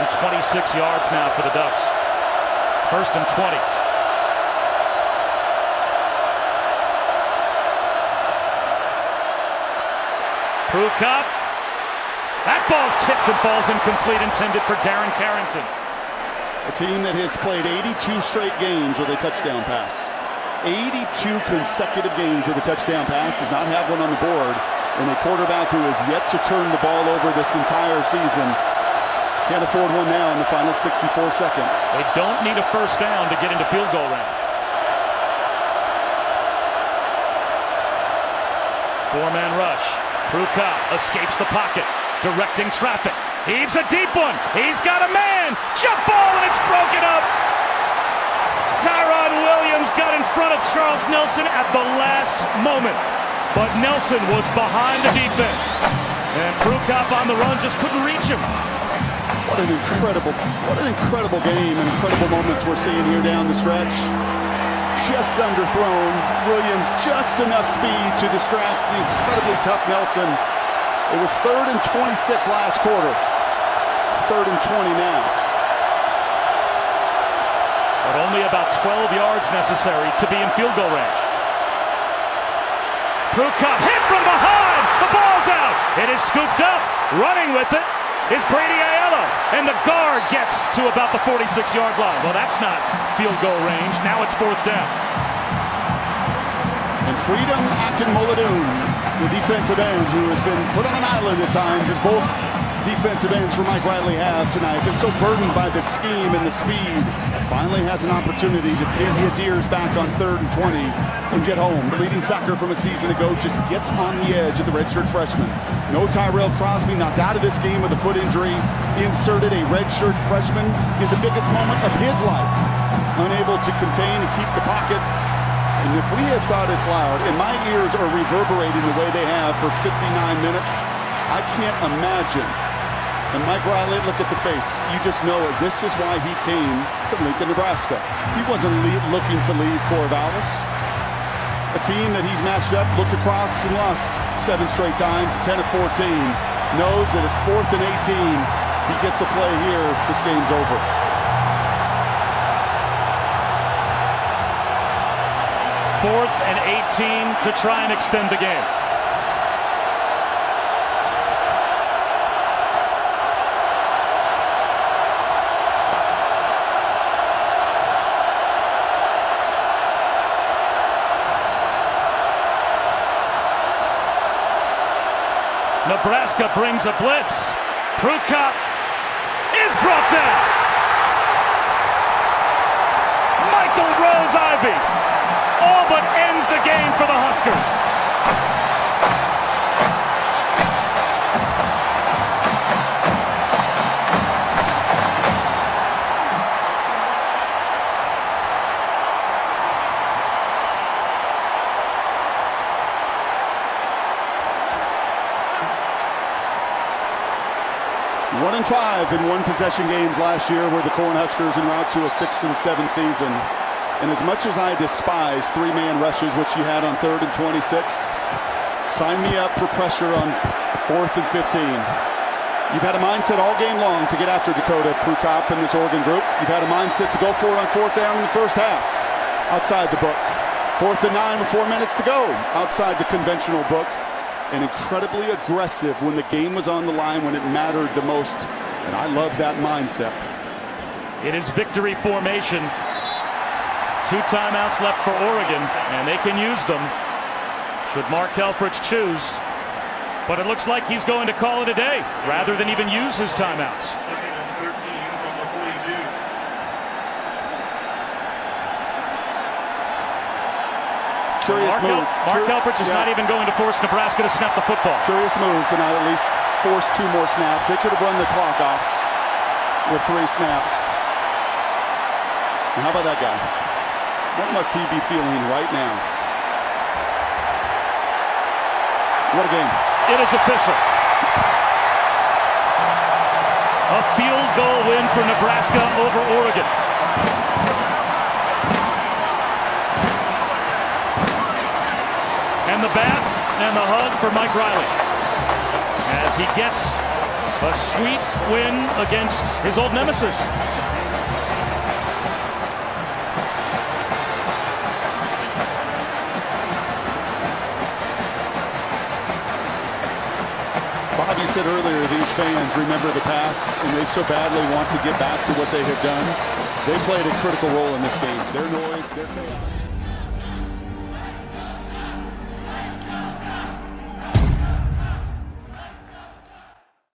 yards now for the Ducks. First and 20. Prukop. That ball's tipped and falls incomplete, intended for Darren Carrington. A team that has played 82 straight games with a touchdown pass. 82 consecutive games with a touchdown pass, does not have one on the board, and a quarterback who has yet to turn the ball over this entire season. Can't afford one now in the final 64 seconds. They don't need a first down to get into field goal range. Four-man rush. Prukop escapes the pocket, directing traffic. Heaves a deep one. He's got a man. Jump ball, and it's broken up. Tyron Williams got in front of Charles Nelson at the last moment. But Nelson was behind the defense. And Prukop on the run just couldn't reach him. What an incredible game and incredible moments we're seeing here down the stretch. Just underthrown. Williams just enough speed to distract the incredibly tough Nelson. It was 3rd and 26 last quarter. 3rd and 20 now. But only about 12 yards necessary to be in field goal range. Prukop hit from behind. The ball's out. It is scooped up. Running with it is Brady Aiello. And the guard gets to about the 46-yard line. Well, that's not field goal range. Now it's 4th down. And Freedom Akinmoladoon, the defensive end, who has been put on an island at times, is both defensive ends for Mike Riley have tonight. Been so burdened by the scheme and the speed. Finally has an opportunity to pin his ears back on 3rd and 20 and get home. The leading sacker from a season ago just gets on the edge of the redshirt freshman. No Tyrell Crosby, knocked out of this game with a foot injury. Inserted a redshirt freshman in the biggest moment of his life. Unable to contain and keep the pocket. And if we have thought it's loud, and my ears are reverberating the way they have for 59 minutes, I can't imagine. And Mike Riley, look at the face. You just know it. This is why he came to Lincoln, Nebraska. He wasn't looking to leave Corvallis. A team that he's matched up, looked across and lost 7 straight times, 10 of 14. Knows that at 4th and 18, he gets a play here, this game's over. Fourth and 18 to try and extend the game. Nebraska brings a blitz. Prukop is brought down. Michael Rose-Ivy all but ends the game for the Huskers. One and 5 in one possession games last year were the Cornhuskers en route to a 6-7 season. And as much as I despise 3-man rushes, which you had on 3rd and 26, sign me up for pressure on 4th and 15. You've had a mindset all game long to get after Dakota Prukop and this Oregon group. You've had a mindset to go for it on 4th down in the first half, outside the book. 4th and 9 with 4 minutes to go, outside the conventional book. And incredibly aggressive when the game was on the line, when it mattered the most. And I love that mindset. It is victory formation. 2 timeouts left for Oregon, and they can use them should Mark Helfrich choose. But it looks like he's going to call it a day rather than even use his timeouts. Mark Helfrich is not even going to force Nebraska to snap the football. Curious move tonight, at least force 2 more snaps. They could have run the clock off with 3 snaps. And how about that guy? What must he be feeling right now? What a game. It is official. A field goal win for Nebraska over Oregon. And the bat and the hug for Mike Riley as he gets a sweet win against his old nemesis. Bob, you said earlier these fans remember the past and they so badly want to get back to what they have done. They played a critical role in this game. Their noise, their chaos.